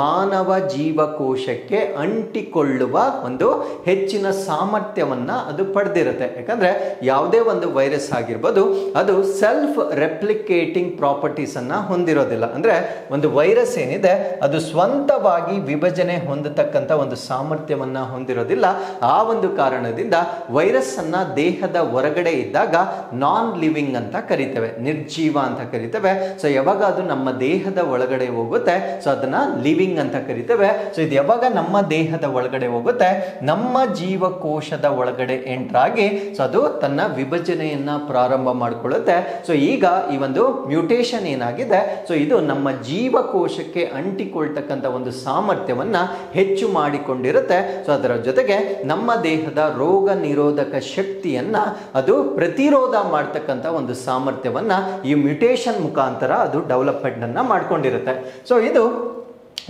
ಮಾನವ ಜೀವಕೋಶಕ್ಕೆ ಅಂಟಿಕೊಳ್ಳುವ ಒಂದು ಹೆಚ್ಚಿನ ಸಾಮರ್ಥ್ಯವನ್ನ ಅದು ಪಡೆದಿರುತ್ತೆ. ಯಾಕಂದ್ರೆ ಯಾವುದೇ ಒಂದು ವೈರಸ್ ಆಗಿರ್ಬೋದು ಅದು ಸೆಲ್ಫ್ ರೆಪ್ಲಿಕೇಟಿಂಗ್ ಪ್ರಾಪರ್ಟೀಸ್ ಅನ್ನ ಹೊಂದಿರೋದಿಲ್ಲ. ಅಂದ್ರೆ ಒಂದು ವೈರಸ್ ಏನಿದೆ ಅದು ಸ್ವಂತವಾಗಿ ವಿಭಜನೆ ಹೊಂದತಕ್ಕಂಥ ಒಂದು ಸಾಮರ್ಥ್ಯವನ್ನ ಹೊಂದಿರೋದಿಲ್ಲ. ಆ ಒಂದು ಕಾರಣದಿಂದ ವೈರಸ್ ಅನ್ನ ದೇಹದ ಹೊರಗಡೆ ಇದ್ದಾಗ ನಾನ್ ಲಿವಿಂಗ್ ಅಂತ ಕರಿತೇವೆ, ನಿರ್ಜೀವ ಅಂತ ಕರಿತೇವೆ. ಸೊ ಯಾವಾಗ ಅದು ನಮ್ಮ ದೇಹದ ಒಳಗಡೆ ಹೋಗುತ್ತೆ ಸೊ ಅದನ್ನ ಲಿವಿಂಗ್ ಅಂತ ಕರಿತೇವೆ. ಸೊ ಇದು ಯಾವಾಗ ನಮ್ಮ ದೇಹದ ಒಳಗಡೆ ಹೋಗುತ್ತೆ ನಮ್ಮ ಜೀವಕೋಶದ ಒಳಗಡೆ ಎಂಟರ್ ಆಗಿ ಸೊ ಅದು ತನ್ನ ವಿಭಜನೆಯನ್ನ ಪ್ರಾರಂಭ ಮಾಡಿಕೊಳ್ಳುತ್ತೆ. ಸೊ ಈಗ ಈ ಒಂದು ಮ್ಯೂಟೇಷನ್ ಏನಾಗಿದೆ ಸೊ ಇದು ನಮ್ಮ ಜೀವಕೋಶಕ್ಕೆ ಅಂಟಿಕೊಳ್ತಕ್ಕಂಥ ಒಂದು ಸಾಮರ್ಥ್ಯವನ್ನ ಹೆಚ್ಚು ಮಾಡಿಕೊಂಡಿರುತ್ತೆ. ಸೊ ಅದರ ಜೊತೆಗೆ ನಮ್ಮ ದೇಹದ ರೋಗ ನಿರೋಧಕ ಶಕ್ತಿಯನ್ನ ಅದು ಪ್ರತಿರೋಧ ಮಾಡ್ತಕ್ಕಂಥ ಒಂದು ಸಾಮರ್ಥ್ಯವನ್ನ ಈ ಮ್ಯೂಟೇಷನ್ ಮುಖಾಂತರ ಅದು ಡೆವಲಪ್ಮೆಂಟ್ ಅನ್ನ ಮಾಡ್ಕೊಂಡಿರುತ್ತೆ. ಸೊ ಇದು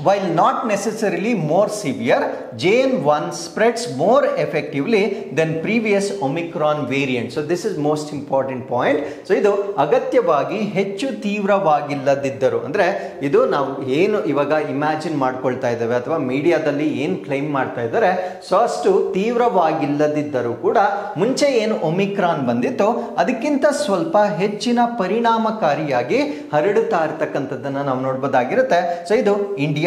while not necessarily more severe, JN1 spreads more effectively than previous Omicron variant. So this is most important point. So ಇದು ಅಗತ್ಯವಾಗಿ ಹೆಚ್ಚು ತೀವ್ರವಾಗಿಲ್ಲದಿದ್ದರು ಅಂದ್ರೆ ಇದು ನಾವು ಏನು ಇವಾಗ ಇಮ್ಯಾಜಿನ್ ಮಾಡ್ಕೊಳ್ತಾ ಇದ್ದೇವೆ ಅಥವಾ ಮೀಡಿಯಾದಲ್ಲಿ ಏನು ಕ್ಲೈಮ್ ಮಾಡ್ತಾ ಇದ್ದಾರೆ ಸೊ ಅಷ್ಟು ತೀವ್ರವಾಗಿಲ್ಲದಿದ್ದರೂ ಕೂಡ ಮುಂಚೆ ಏನು ಒಮಿಕ್ರಾನ್ ಬಂದಿತ್ತು ಅದಕ್ಕಿಂತ ಸ್ವಲ್ಪ ಹೆಚ್ಚಿನ ಪರಿಣಾಮಕಾರಿಯಾಗಿ ಹರಡುತ್ತಾ ಇರತಕ್ಕಂಥದ್ದನ್ನ ನಾವು ನೋಡಬಹುದಾಗಿರುತ್ತೆ. ಸೊ ಇದು ಇಂಡಿಯಾ,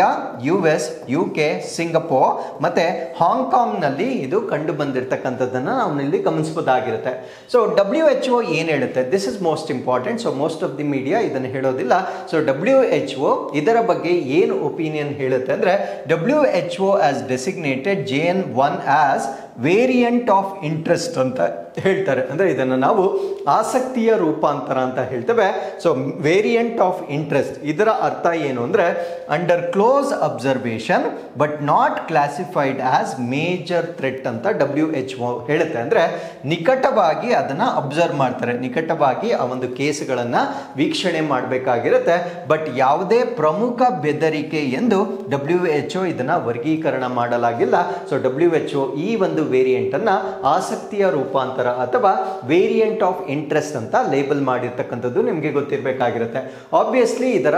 US, UK, ಸಿಂಗಪೂರ್ ಮತ್ತೆ ಹಾಂಗ್ಕಾಂಗ್ ನಲ್ಲಿ ಇದು ಕಂಡು ಬಂದಿರತಕ್ಕಂಥದ್ದನ್ನ ನಾವು ಇಲ್ಲಿ ಗಮನಿಸಬಹುದಾಗಿರುತ್ತೆ. ಸೊ WHO ಏನ್ ಹೇಳುತ್ತೆ, this is most important. So most of the media ಇದನ್ನು ಹೇಳೋದಿಲ್ಲ. ಸೊ WHO ಇದರ ಬಗ್ಗೆ ಏನು ಒಪಿನಿಯನ್ ಹೇಳುತ್ತೆ ಅಂದ್ರೆ WHO as designated JN1 as variant of interest ಅಂತ ಹೇಳ್ತಾರೆ. ಅಂದ್ರೆ ಇದನ್ನು ನಾವು ಆಸಕ್ತಿಯ ರೂಪಾಂತರ ಅಂತ ಹೇಳ್ತೇವೆ. ಸೊ ವೇರಿಯಂಟ್ ಆಫ್ ಇಂಟ್ರೆಸ್ಟ್ ಇದರ ಅರ್ಥ ಏನು ಅಂದ್ರೆ under close observation but not classified as major threat ಅಂತ WHO ಹೇಳುತ್ತೆ. ಅಂದ್ರೆ ನಿಕಟವಾಗಿ ಅದನ್ನ ಅಬ್ಸರ್ವ್ ಮಾಡ್ತಾರೆ, ನಿಕಟವಾಗಿ ಆ ಒಂದು ಕೇಸ್ಗಳನ್ನ ವೀಕ್ಷಣೆ ಮಾಡಬೇಕಾಗಿರುತ್ತೆ. ಬಟ್ ಯಾವುದೇ ಪ್ರಮುಖ ಬೆದರಿಕೆ ಎಂದು WHO ಇದನ್ನ ವರ್ಗೀಕರಣ ಮಾಡಲಾಗಿಲ್ಲ. ಸೊ WHO ಈ ಒಂದು ವೇರಿಯಂಟ್ ಅನ್ನ ಆಸಕ್ತಿಯ ರೂಪಾಂತರ ಅಥವಾ ವೇರಿಯಂಟ್ ಆಫ್ ಇಂಟ್ರೆಸ್ಟ್ ಅಂತ ಲೇಬಲ್ ಮಾಡಿರ್ತಕ್ಕಂಥದ್ದು ನಿಮಗೆ ಗೊತ್ತಿರಬೇಕಾಗಿರುತ್ತೆ. ಆಬ್ವಿಯಸ್ಲಿ ಇದರ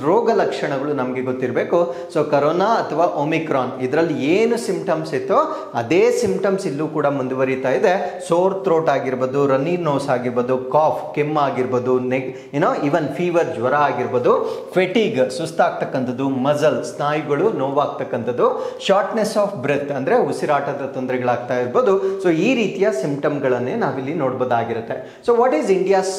ರೋಗ ಲಕ್ಷಣಗಳು ನಮಗೆ ಗೊತ್ತಿರಬೇಕು. ಸೊ ಕರೋನಾ ಅಥವಾ ಒಮಿಕ್ರಾನ್ ಇದರಲ್ಲಿ ಏನು ಸಿಂಪ್ಟಮ್ಸ್ ಇತ್ತೋ ಅದೇ ಸಿಂಪ್ಟಮ್ಸ್ ಇಲ್ಲೂ ಕೂಡ ಮುಂದುವರಿತಾ ಇದೆ. ಸೋರ್ ಥ್ರೋಟ್ ಆಗಿರ್ಬೋದು, ರನ್ನಿಂಗ್ ನೋಸ್ ಆಗಿರ್ಬೋದು, ಕಾಫ್ ಕೆಮ್ಮ ಆಗಿರ್ಬೋದು, ಇವನ್ ಫೀವರ್ ಜ್ವರ ಆಗಿರ್ಬೋದು, ಫೆಟಿಗ್ ಸುಸ್ತಾಗ್ತಕ್ಕಂಥದ್ದು, ಮಸಲ್ ಸ್ನಾಯುಗಳು ನೋವಾಗ್ತಕ್ಕಂಥದ್ದು, ಶಾರ್ಟ್ನೆಸ್ ಆಫ್ ಬ್ರೆತ್ ಅಂದ್ರೆ ಉಸಿರಾಟದ ತೊಂದರೆಗಳ ಆಗ್ತಾ ಇರ್ಬೋದು. ಸೊ ಈ ರೀತಿಯ ಸಿಂಪ್ಟಮ್ಗಳನ್ನೇ ನಾವಿಲ್ಲಿ ನೋಡ್ಬೋದಾಗಿರುತ್ತೆ. So what is India's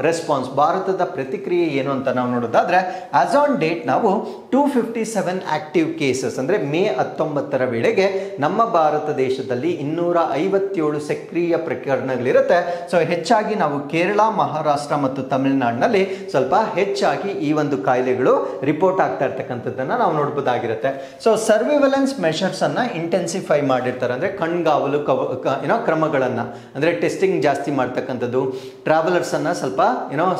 response, ಭಾರತದ ಪ್ರತಿಕ್ರಿಯೆ ಏನು ಅಂತ ನಾವು ನೋಡೋದಾದ್ರೆ, ಆಸ್ ಆನ್ ಡೇಟ್ ನಾವು 257 ಆಕ್ಟಿವ್ ಕೇಸಸ್ ಅಂದ್ರೆ ಮೇ 19ರ ವೇಳೆಗೆ ನಮ್ಮ ಭಾರತ ದೇಶದಲ್ಲಿ 257 ಸಕ್ರಿಯ ಪ್ರಕರಣಗಳಿರುತ್ತೆ. ಸೊ ಹೆಚ್ಚಾಗಿ ನಾವು ಕೇರಳ, ಮಹಾರಾಷ್ಟ್ರ ಮತ್ತು ತಮಿಳುನಾಡಿನಲ್ಲಿ ಸ್ವಲ್ಪ ಹೆಚ್ಚಾಗಿ ಈ ಒಂದು ಕಾಯಿಲೆಗಳು ರಿಪೋರ್ಟ್ ಆಗ್ತಾ ಇರ್ತಕ್ಕಂಥದ್ದನ್ನ ನಾವು ನೋಡಬಹುದಾಗಿರುತ್ತೆ. ಸೊ ಸರ್ವಿಲೆನ್ಸ್ ಮೆಷರ್ಸ್ ಅನ್ನ ಇಂಟೆನ್ಸಿಫೈ ಮಾಡಿರ್ತಾರೆ, ಅಂದ್ರೆ ಕಣ್ಗಾವಲು ಕ್ರಮಗಳನ್ನ, ಅಂದ್ರೆ ಟೆಸ್ಟಿಂಗ್ ಜಾಸ್ತಿ ಮಾಡ್ತಕ್ಕಂಥದ್ದು, ಟ್ರಾವೆಲರ್ಸ್ ಅನ್ನ ಸ್ವಲ್ಪ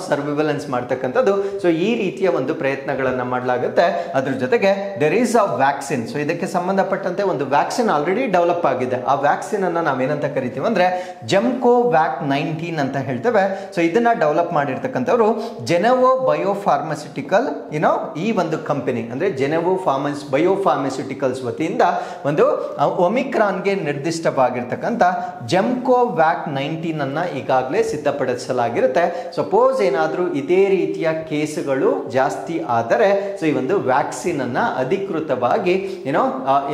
ಸರ್ವಿಲೆನ್ಸ್ ಮಾಡ್ತಕ್ಕಂಥದ್ದು. ಸೊ ಈ ರೀತಿಯ ಒಂದು ಪ್ರಯತ್ನಗಳನ್ನ ಮಾಡಲಾಗುತ್ತೆ. ಅದ್ರ ಜೊತೆಗೆ there is a vaccine. So ಇದಕ್ಕೆ ಸಂಬಂಧಪಟ್ಟಂತೆ ಒಂದು ವ್ಯಾಕ್ಸಿನ್ ಆಲ್ರೆಡಿ ಡೆವಲಪ್ ಆಗಿದೆ. ಆ ವ್ಯಾಕ್ಸಿನ್ ಅನ್ನ ನಾವೇನಂತ ಕರಿತೀವಿ ಅಂದ್ರೆ ಜೆಮ್ಕೋ ವ್ಯಾಕ್ 19 ಅಂತ ಹೇಳ್ತೇವೆ. ಸೊ ಇದನ್ನ ಡೆವಲಪ್ ಮಾಡಿರ್ತಕ್ಕಂಥವ್ರು ಜೆನೆವೋ ಬಯೋಫಾರ್ಮಸ್ಯೂಟಿಕಲ್ ಈ ಒಂದು ಕಂಪನಿ ಅಂದ್ರೆ ಜೆನೆವೋ ಬಯೋಫಾರ್ಮಸ್ಯೂಟಿಕಲ್ಸ್ ವತಿಯಿಂದ ಒಂದು ಒಮಿಕ್ರಾನ್ಗೆ ನಿರ್ದಿಷ್ಟವಾಗಿರ್ತಕ್ಕಂಥ ಜೆಮ್ಕೋ ವ್ಯಾಕ್ 19 ಅನ್ನ ಈಗಾಗಲೇ ಸಿದ್ಧಪಡಿಸಲಾಗಿರುತ್ತೆ. ಸಪೋಸ್ ಏನಾದರೂ ಇದೇ ರೀತಿಯ ಕೇಸುಗಳು ಜಾಸ್ತಿ ಆದರೆ ಸೊ ಈ ಒಂದು ವ್ಯಾಕ್ಸಿನ್ ಅನ್ನ ಅಧಿಕೃತವಾಗಿ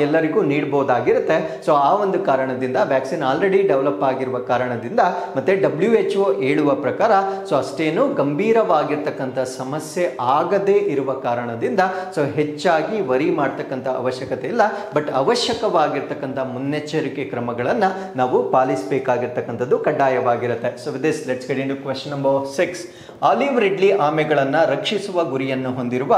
ಎಲ್ಲರಿಗೂ ನೀಡಬಹುದಾಗಿರುತ್ತೆ. ಸೊ ಆ ಒಂದು ಕಾರಣದಿಂದ ವ್ಯಾಕ್ಸಿನ್ ಆಲ್ರೆಡಿ ಡೆವಲಪ್ ಆಗಿರುವ ಕಾರಣದಿಂದ ಮತ್ತೆ WHO ಹೇಳುವ ಪ್ರಕಾರ ಸೊ ಅಷ್ಟೇನು ಗಂಭೀರವಾಗಿರ್ತಕ್ಕಂಥ ಸಮಸ್ಯೆ ಆಗದೇ ಇರುವ ಕಾರಣದಿಂದ ಸೊ ಹೆಚ್ಚಾಗಿ ವರಿ ಮಾಡ್ತಕ್ಕಂಥ ಅವಶ್ಯಕತೆ ಇಲ್ಲ. ಬಟ್ ಅವಶ್ಯಕವಾಗಿರ್ತಕ್ಕಂಥ ಮುನ್ನೆಚ್ಚರಿಕೆ ಕ್ರಮಗಳನ್ನ ನಾವು ಪಾಲಿಸಬೇಕಾಗಿರ್ತಕ್ಕಂಥದ್ದು ಕಡ್ಡಾಯವಾಗಿರುತ್ತೆ. So with this let's get into question number 6. Olive ridley ಆಮೆಗಳನ್ನ ರಕ್ಷಿಸುವ ಗುರಿಯನ್ನು ಹೊಂದಿರುವ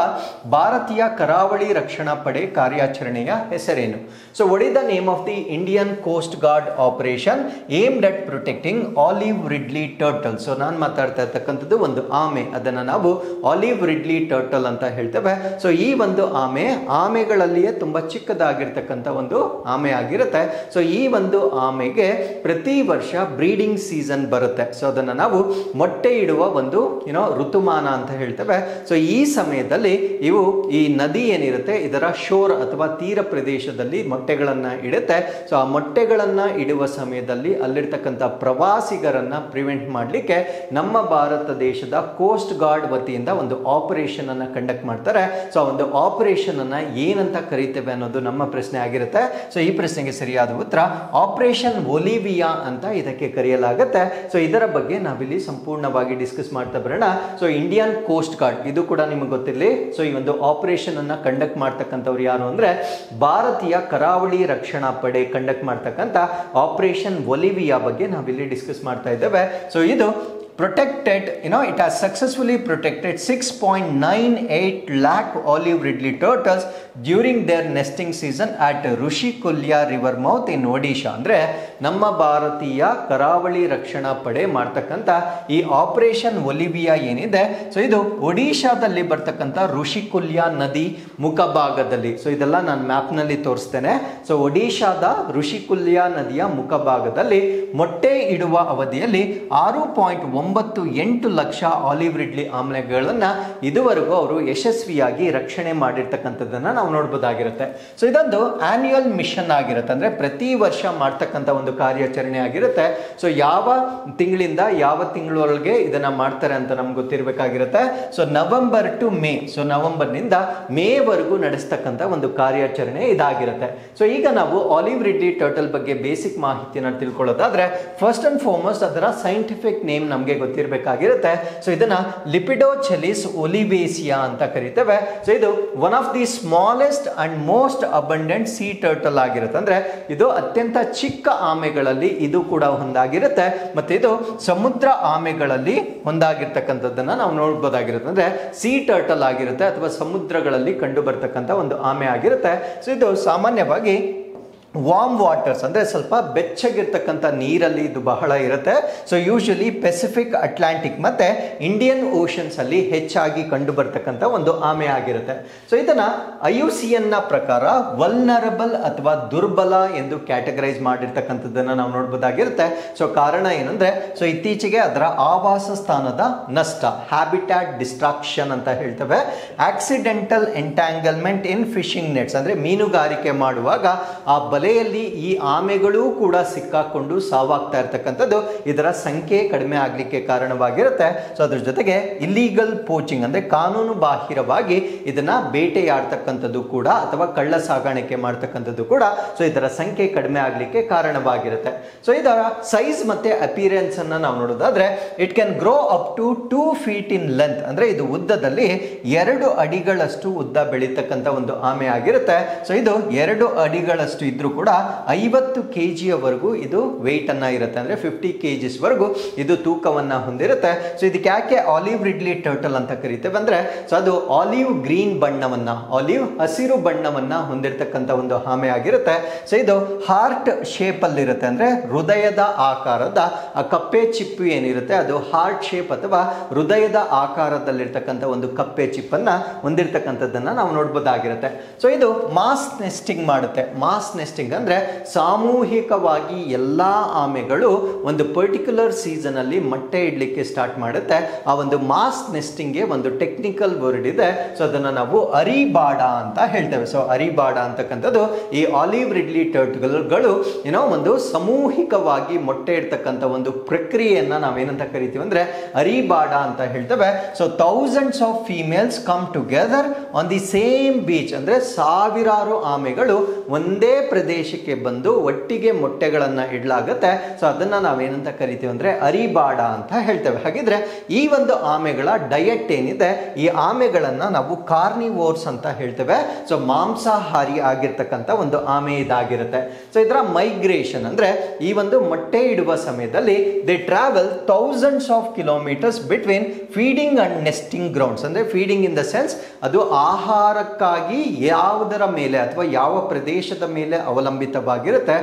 ಭಾರತೀಯ ಕರಾವಳಿ ರಕ್ಷಣಾ ಪಡೆ ಕಾರ್ಯಾಚರಣೆಯ ಹೆಸರೇನು? So what is the name of the Indian coast guard operation aimed at protecting olive ridley turtle? So ನಾನು ಮಾತಾಡ್ತಾ ಇರ್ತಕ್ಕಂಥದ್ದು ಒಂದು ಆಮೆ, ಅದನ್ನ ನಾವು ಆಲಿವ್ ರಿಡ್ಲಿ ಟರ್ಟಲ್ ಅಂತ ಹೇಳ್ತೇವೆ. ಸೊ ಈ ಒಂದು ಆಮೆಗಳಲ್ಲಿಯೇ ತುಂಬಾ ಚಿಕ್ಕದಾಗಿರ್ತಕ್ಕಂಥ ಒಂದು ಆಮೆ ಆಗಿರುತ್ತೆ. ಸೊ ಈ ಒಂದು ಆಮೆಗೆ ಪ್ರತಿ ವರ್ಷ ಬ್ರೀಡಿಂಗ್ ಸೀಸನ್ ಬರುತ್ತೆ. ಸೊ ಅದನ್ನ ನಾವು ಮೊಟ್ಟೆ ಇಡುವ ಒಂದು ಋತುಮಾನ ಅಂತ ಹೇಳ್ತೇವೆ. ಸೊ ಈ ಸಮಯದಲ್ಲಿ ಇವು ಈ ನದಿ ಏನಿರುತ್ತೆ ಇದರ ಶೋರ್ ಅಥವಾ ತೀರ ಪ್ರದೇಶದಲ್ಲಿ ಮೊಟ್ಟೆಗಳನ್ನ ಇಡುತ್ತೆ. ಸೊ ಆ ಮೊಟ್ಟೆಗಳನ್ನ ಇಡುವ ಸಮಯದಲ್ಲಿ ಅಲ್ಲಿರ್ತಕ್ಕಂಥ ಪ್ರವಾಸಿಗರನ್ನ ಪ್ರಿವೆಂಟ್ ಮಾಡಲಿಕ್ಕೆ ನಮ್ಮ ಭಾರತ ದೇಶದ ಕೋಸ್ಟ್ ಗಾರ್ಡ್ ವತಿಯಿಂದ ಒಂದು ಆಪರೇಷನ್ ಅನ್ನ ಕಂಡಕ್ಟ್ ಮಾಡ್ತಾರೆ. ಸೊ ಆ ಒಂದು ಆಪರೇಷನ್ ಅನ್ನ ಏನಂತ ಕರೀತೇವೆ ಅನ್ನೋದು ನಮ್ಮ ಪ್ರಶ್ನೆ ಆಗಿರುತ್ತೆ. ಸೊ ಈ ಪ್ರಶ್ನೆಗೆ ಸರಿಯಾದ ಉತ್ತರ ಆಪರೇಷನ್ ಒಲಿವಿಯಾ ಅಂತ ಇದಕ್ಕೆ ಕರೆಯಲಾಗುತ್ತೆ. ಸೊ ಇದರ ಬಗ್ಗೆ ನಾವಿಲ್ಲಿ ಸಂಪೂರ್ಣವಾಗಿ ಡಿಸ್ಕಸ್ ಮಾಡ್ತಾ ಬರೋಣ. ಸೊ ಇಂಡಿಯನ್ ಕೋಸ್ಟ್ ಗಾರ್ಡ್ ಇದು ಕೂಡ ನಿಮಗೆ ಗೊತ್ತಿರಲಿ. ಸೊ ಈ ಒಂದು ಆಪರೇಷನ್ ಅನ್ನ ಕಂಡಕ್ಟ್ ಮಾಡ್ತಕ್ಕಂಥವ್ರು ಯಾರು ಅಂದ್ರೆ ಭಾರತೀಯ ಕರಾವಳಿ ರಕ್ಷಣಾ ಪಡೆ ಕಂಡಕ್ಟ್ ಮಾಡ್ತಕ್ಕಂಥ ಆಪರೇಷನ್ ಒಲಿವಿಯಾ ಬಗ್ಗೆ ನಾವಿಲ್ಲಿ ಡಿಸ್ಕಸ್ ಮಾಡ್ತಾ ಇದ್ದೇವೆ. ಸೊ ಇದು protected, it has successfully protected 6.98 lakh olive ridley turtles during their nesting season at Rushikulya river mouth in Odisha. ಅಂದ್ರೆ ನಮ್ಮ ಭಾರತೀಯ ಕರಾವಳಿ ರಕ್ಷಣಾ ಪಡೆ ಮಾಡ್ತಕ್ಕಂಥ ಈ ಆಪರೇಷನ್ ಒಲಿವಿಯಾ ಏನಿದೆ ಸೊ ಇದು ಒಡಿಶಾದಲ್ಲಿ ಬರ್ತಕ್ಕಂಥ ಋಷಿಕುಲ್ಯ ನದಿ ಮುಖಭಾಗದಲ್ಲಿ, ಸೊ ಇದೆಲ್ಲ ನಾನು ಮ್ಯಾಪ್ ನಲ್ಲಿ ತೋರಿಸ್ತೇನೆ. ಸೊ ಒಡಿಶಾದ ಋಷಿಕುಲ್ಯ ನದಿಯ ಮುಖಭಾಗದಲ್ಲಿ ಮೊಟ್ಟೆ ಇಡುವ ಅವಧಿಯಲ್ಲಿ 6.98 ಲಕ್ಷ ಆಲಿವ್ ರಿಡ್ಲಿ ಆಮ್ಲೆಗಳನ್ನ ಇದುವರೆಗೂ ಅವರು ಯಶಸ್ವಿಯಾಗಿ ರಕ್ಷಣೆ ಮಾಡಿರ್ತಕ್ಕಂಥದ್ದನ್ನ ನಾವು ನೋಡಬಹುದಾಗಿರುತ್ತೆ. ಸೊ ಇದೊಂದು ಆನ್ಯುಯಲ್ ಮಿಷನ್ ಆಗಿರುತ್ತೆ, ಅಂದ್ರೆ ಪ್ರತಿ ವರ್ಷ ಮಾಡ್ತಕ್ಕಂಥ ಒಂದು ಕಾರ್ಯಾಚರಣೆ ಆಗಿರುತ್ತೆ. ಸೊ ಯಾವ ತಿಂಗಳಿಂದ ಯಾವ ತಿಂಗಳೊಳಗೆ ಇದನ್ನ ಮಾಡ್ತಾರೆ ಅಂತ ನಮ್ಗೆ ಗೊತ್ತಿರಬೇಕಾಗಿರುತ್ತೆ. So November to May, so November ನಿಂದ ಮೇ ವರೆಗೂ ನಡೆಸ್ತಕ್ಕಂಥ ಒಂದು ಕಾರ್ಯಾಚರಣೆ ಇದಾಗಿರುತ್ತೆ. ಸೊ ಈಗ ನಾವು ಆಲಿವ್ ರಿಡ್ಲಿ ಟರ್ಟಲ್ ಬಗ್ಗೆ ಬೇಸಿಕ್ ಮಾಹಿತಿಯನ್ನು ತಿಳ್ಕೊಳ್ಳೋದಾದ್ರೆ ಫಸ್ಟ್ ಅಂಡ್ ಫಾರ್ಮೋಸ್ಟ್ ಅದರ ಸೈಂಟಿಫಿಕ್ ನೇಮ್ ನಮಗೆ ಗೊತ್ತಿರಬೇಕಾಗಿರುತ್ತೆ. ಸೊ ಇದನ್ನ ಲಿಪಿಡೋಚೆಲಿಸ್ ಒಲಿವೇಸಿಯಾ ಅಂತ ಕರೀತೇವೆ. ಸೊ ಇದು one of the smallest and most abundant sea turtle ಆಗಿರುತ್ತೆ, ಅಂದ್ರೆ ಇದು ಅತ್ಯಂತ ಚಿಕ್ಕ ಆಮೆಗಳಲ್ಲಿ ಇದು ಕೂಡ ಒಂದಾಗಿರುತ್ತೆ. ಮತ್ತೆ ಇದು ಸಮುದ್ರ ಆಮೆಗಳಲ್ಲಿ ಒಂದಾಗಿರ್ತಕ್ಕಂಥದ್ದನ್ನ ನಾವು ನೋಡಬಹುದಾಗಿರುತ್ತೆ, ಅಂದ್ರೆ ಸೀ ಟರ್ಟಲ್ ಆಗಿರುತ್ತೆ ಅಥವಾ ಸಮುದ್ರಗಳಲ್ಲಿ ಕಂಡು ಬರ್ತಕ್ಕಂಥ ಒಂದು ಆಮೆ ಆಗಿರುತ್ತೆ. ಸೊ ಇದು ಸಾಮಾನ್ಯವಾಗಿ ವಾರ್ಮ್ ವಾಟರ್ಸ್ ಅಂದ್ರೆ ಸ್ವಲ್ಪ ಬೆಚ್ಚಗಿರ್ತಕ್ಕಂಥ ನೀರಲ್ಲಿ ಇದು ಬಹಳ ಇರುತ್ತೆ. ಸೊ ಯೂಶಲಿ ಪೆಸಿಫಿಕ್, ಅಟ್ಲಾಂಟಿಕ್ ಮತ್ತೆ ಇಂಡಿಯನ್ ಓಷನ್ಸ್ ಅಲ್ಲಿ ಹೆಚ್ಚಾಗಿ ಕಂಡು ಬರ್ತಕ್ಕಂಥ ಒಂದು ಆಮೆ ಆಗಿರುತ್ತೆ. ಸೊ ಇದನ್ನ IUCN ನ ಪ್ರಕಾರ ವಲ್ನರಬಲ್ ಅಥವಾ ದುರ್ಬಲ ಎಂದು ಕ್ಯಾಟಗರೈಸ್ ಮಾಡಿರ್ತಕ್ಕಂಥದ್ದನ್ನ ನಾವು ನೋಡಬಹುದಾಗಿರುತ್ತೆ. ಸೊ ಕಾರಣ ಏನಂದ್ರೆ ಸೊ ಇತ್ತೀಚೆಗೆ ಅದರ ಆವಾಸ ಸ್ಥಾನದ ನಷ್ಟ, ಹ್ಯಾಬಿಟ್ಯಾಟ್ ಡಿಸ್ಟ್ರಾಕ್ಷನ್ ಅಂತ ಹೇಳ್ತೇವೆ, ಆಕ್ಸಿಡೆಂಟಲ್ ಎಂಟ್ಯಾಂಗಲ್ಮೆಂಟ್ ಇನ್ ಫಿಶಿಂಗ್ ನೆಟ್ಸ್ ಅಂದ್ರೆ ಮೀನುಗಾರಿಕೆ ಮಾಡುವಾಗ ಆ ಬಲೆಯಲ್ಲಿ ಈ ಆಮೆಗಳು ಕೂಡ ಸಿಕ್ಕಾಕೊಂಡು ಸಾವಾಗ್ತಾ ಇರ್ತಕ್ಕಂಥದ್ದು ಇದರ ಸಂಖ್ಯೆ ಕಡಿಮೆ ಆಗಲಿಕ್ಕೆ ಕಾರಣವಾಗಿರುತ್ತೆ. ಸೊ ಅದ್ರ ಜೊತೆಗೆ ಇಲ್ಲೀಗಲ್ ಪೋಚಿಂಗ್ ಅಂದ್ರೆ ಕಾನೂನು ಬಾಹಿರವಾಗಿ ಇದನ್ನ ಬೇಟೆಯಾಡ್ತಕ್ಕಂಥದ್ದು ಕೂಡ ಅಥವಾ ಕಳ್ಳ ಸಾಗಾಣಿಕೆ ಮಾಡ್ತಕ್ಕಂಥದ್ದು ಕೂಡ ಸೊ ಇದರ ಸಂಖ್ಯೆ ಕಡಿಮೆ ಆಗಲಿಕ್ಕೆ ಕಾರಣವಾಗಿರುತ್ತೆ. ಸೊ ಇದರ ಸೈಜ್ ಮತ್ತೆ ಅಪಿಯರೆನ್ಸ್ ಅನ್ನ ನಾವು ನೋಡೋದಾದ್ರೆ it can grow up to 2 feet in length, ಅಂದ್ರೆ ಇದು ಉದ್ದದಲ್ಲಿ 2 ಅಡಿಗಳಷ್ಟು ಉದ್ದ ಬೆಳೀತಕ್ಕಂಥ ಒಂದು ಆಮೆ ಆಗಿರುತ್ತೆ. ಸೊ ಇದು 2 ಅಡಿಗಳಷ್ಟು ಇದ್ರೂ ಕೂಡ 50 kg ಇದು ವೆಯ್ಟ್ ಅನ್ನ ಇರುತ್ತೆ, ಅಂದ್ರೆ 50 kgs ವರೆಗೂ ಇದು ತೂಕವನ್ನ ಹೊಂದಿರುತ್ತೆ. ಸೊ ಇದಕ್ಕೆ ಯಾಕೆ ಆಲಿವ್ ರಿಡ್ಲಿ ಟರ್ಟಲ್ ಅಂತ ಕರೀತೇವೆ ಅಂದ್ರೆ ಸೊ ಅದು ಆಲಿವ್ ಗ್ರೀನ್ ಬಣ್ಣವನ್ನ, ಆಲಿವ್ ಹಸಿರು ಬಣ್ಣವನ್ನ ಹೊಂದಿರತಕ್ಕಂಥ ಒಂದು ಆಮೆ ಆಗಿರುತ್ತೆ. ಸೊ ಇದು ಹಾರ್ಟ್ ಶೇಪ್ ಅಲ್ಲಿ ಇರುತ್ತೆ, ಅಂದ್ರೆ ಹೃದಯದ ಆಕಾರದ ಆ ಕಪ್ಪೆ ಚಿಪ್ಪು ಏನಿರುತ್ತೆ ಅದು ಹಾರ್ಟ್ ಶೇಪ್ ಅಥವಾ ಹೃದಯದ ಆಕಾರದಲ್ಲಿರ್ತಕ್ಕಂಥ ಒಂದು ಕಪ್ಪೆ ಚಿಪ್ ಅನ್ನ ಹೊಂದಿರತಕ್ಕಂಥದ್ದನ್ನ ನಾವು ನೋಡ್ಬೋದಾಗಿರುತ್ತೆ. ಸೊ ಇದು ಮಾಸ್ ನೆಸ್ಟಿಂಗ್ ಮಾಡುತ್ತೆ. ಮಾಸ್ ನೆಸ್ಟಿಂಗ್ ಅಂದ್ರೆ ಸಾಮೂಹಿಕವಾಗಿ ಎಲ್ಲಾ ಆಮೆಗಳು ಒಂದು ಪರ್ಟಿಕ್ಯುಲರ್ ಸೀಸನ್ ಅಲ್ಲಿ ಮೊಟ್ಟೆ ಇಡ್ಲಿಕ್ಕೆ ಸ್ಟಾರ್ಟ್ ಮಾಡುತ್ತೆ. ಆ ಒಂದು ಮಾಸ್ ನೆಸ್ಟಿಂಗ್ ಗೆ ಒಂದು ಟೆಕ್ನಿಕಲ್ ವರ್ಡ್ ಇದೆ. ಸೊ ಅದನ್ನ ನಾವು ಅರಿಬಾಡ ಅಂತ ಹೇಳ್ತೇವೆ. ಸೊ ಅರಿಬಾಡ ಅಂತಕ್ಕಂಥದ್ದು ಈ ಆಲಿವ್ ರಿಡ್ಲಿ ಟರ್ಟಲ್ಗಳು ಏನೋ ಒಂದು ಸಾಮೂಹಿಕವಾಗಿ ಮೊಟ್ಟೆ ಇಡ್ತಕ್ಕಂಥ ಒಂದು ಪ್ರಕ್ರಿಯೆಯನ್ನ ನಾವೇನಂತ ಕರಿತೀವಿ ಅಂದ್ರೆ ಅರಿಬಾಡ ಅಂತ ಹೇಳ್ತೇವೆ. So thousands of females come together on the same beach, ಅಂದ್ರೆ ಸಾವಿರಾರು ಆಮೆಗಳು ಒಂದೇ ಪ್ರದೇಶಕ್ಕೆ ಬಂದು ಒಟ್ಟಿಗೆ ಮೊಟ್ಟೆಗಳನ್ನ ಇಡ್ಲಾಗುತ್ತೆ. ಸೊ ಅದನ್ನ ನಾವೇನಂತ ಕರಿತೀವಿ ಅಂದ್ರೆ ಅರಿಬಾಡ ಅಂತ ಹೇಳ್ತೇವೆ. ಹಾಗಿದ್ರೆ ಈ ಒಂದು ಆಮೆಗಳ ಡಯಟ್ ಏನಿದೆ, ಈ ಆಮೆಗಳನ್ನ ನಾವು ಕಾರ್ನಿವೋರ್ಸ್ ಅಂತ ಹೇಳ್ತೇವೆ. ಸೊ ಮಾಂಸಾಹಾರಿ ಆಗಿರ್ತಕ್ಕಂಥ ಒಂದು ಆಮೆ ಇದಾಗಿರುತ್ತೆ. ಸೊ ಇದರ ಮೈಗ್ರೇಷನ್ ಅಂದ್ರೆ ಈ ಒಂದು ಮೊಟ್ಟೆ ಇಡುವ ಸಮಯದಲ್ಲಿ they travel thousands of kilometres between feeding and nesting grounds, ಅಂದ್ರೆ ಫೀಡಿಂಗ್ ಇನ್ ದ ಸೆನ್ಸ್ ಅದು ಆಹಾರಕ್ಕಾಗಿ ಯಾವುದರ ಮೇಲೆ ಅಥವಾ ಯಾವ ಪ್ರದೇಶದ ಮೇಲೆ ಅವಲಂಬಿತವಾಗಿರುತ್ತೆ.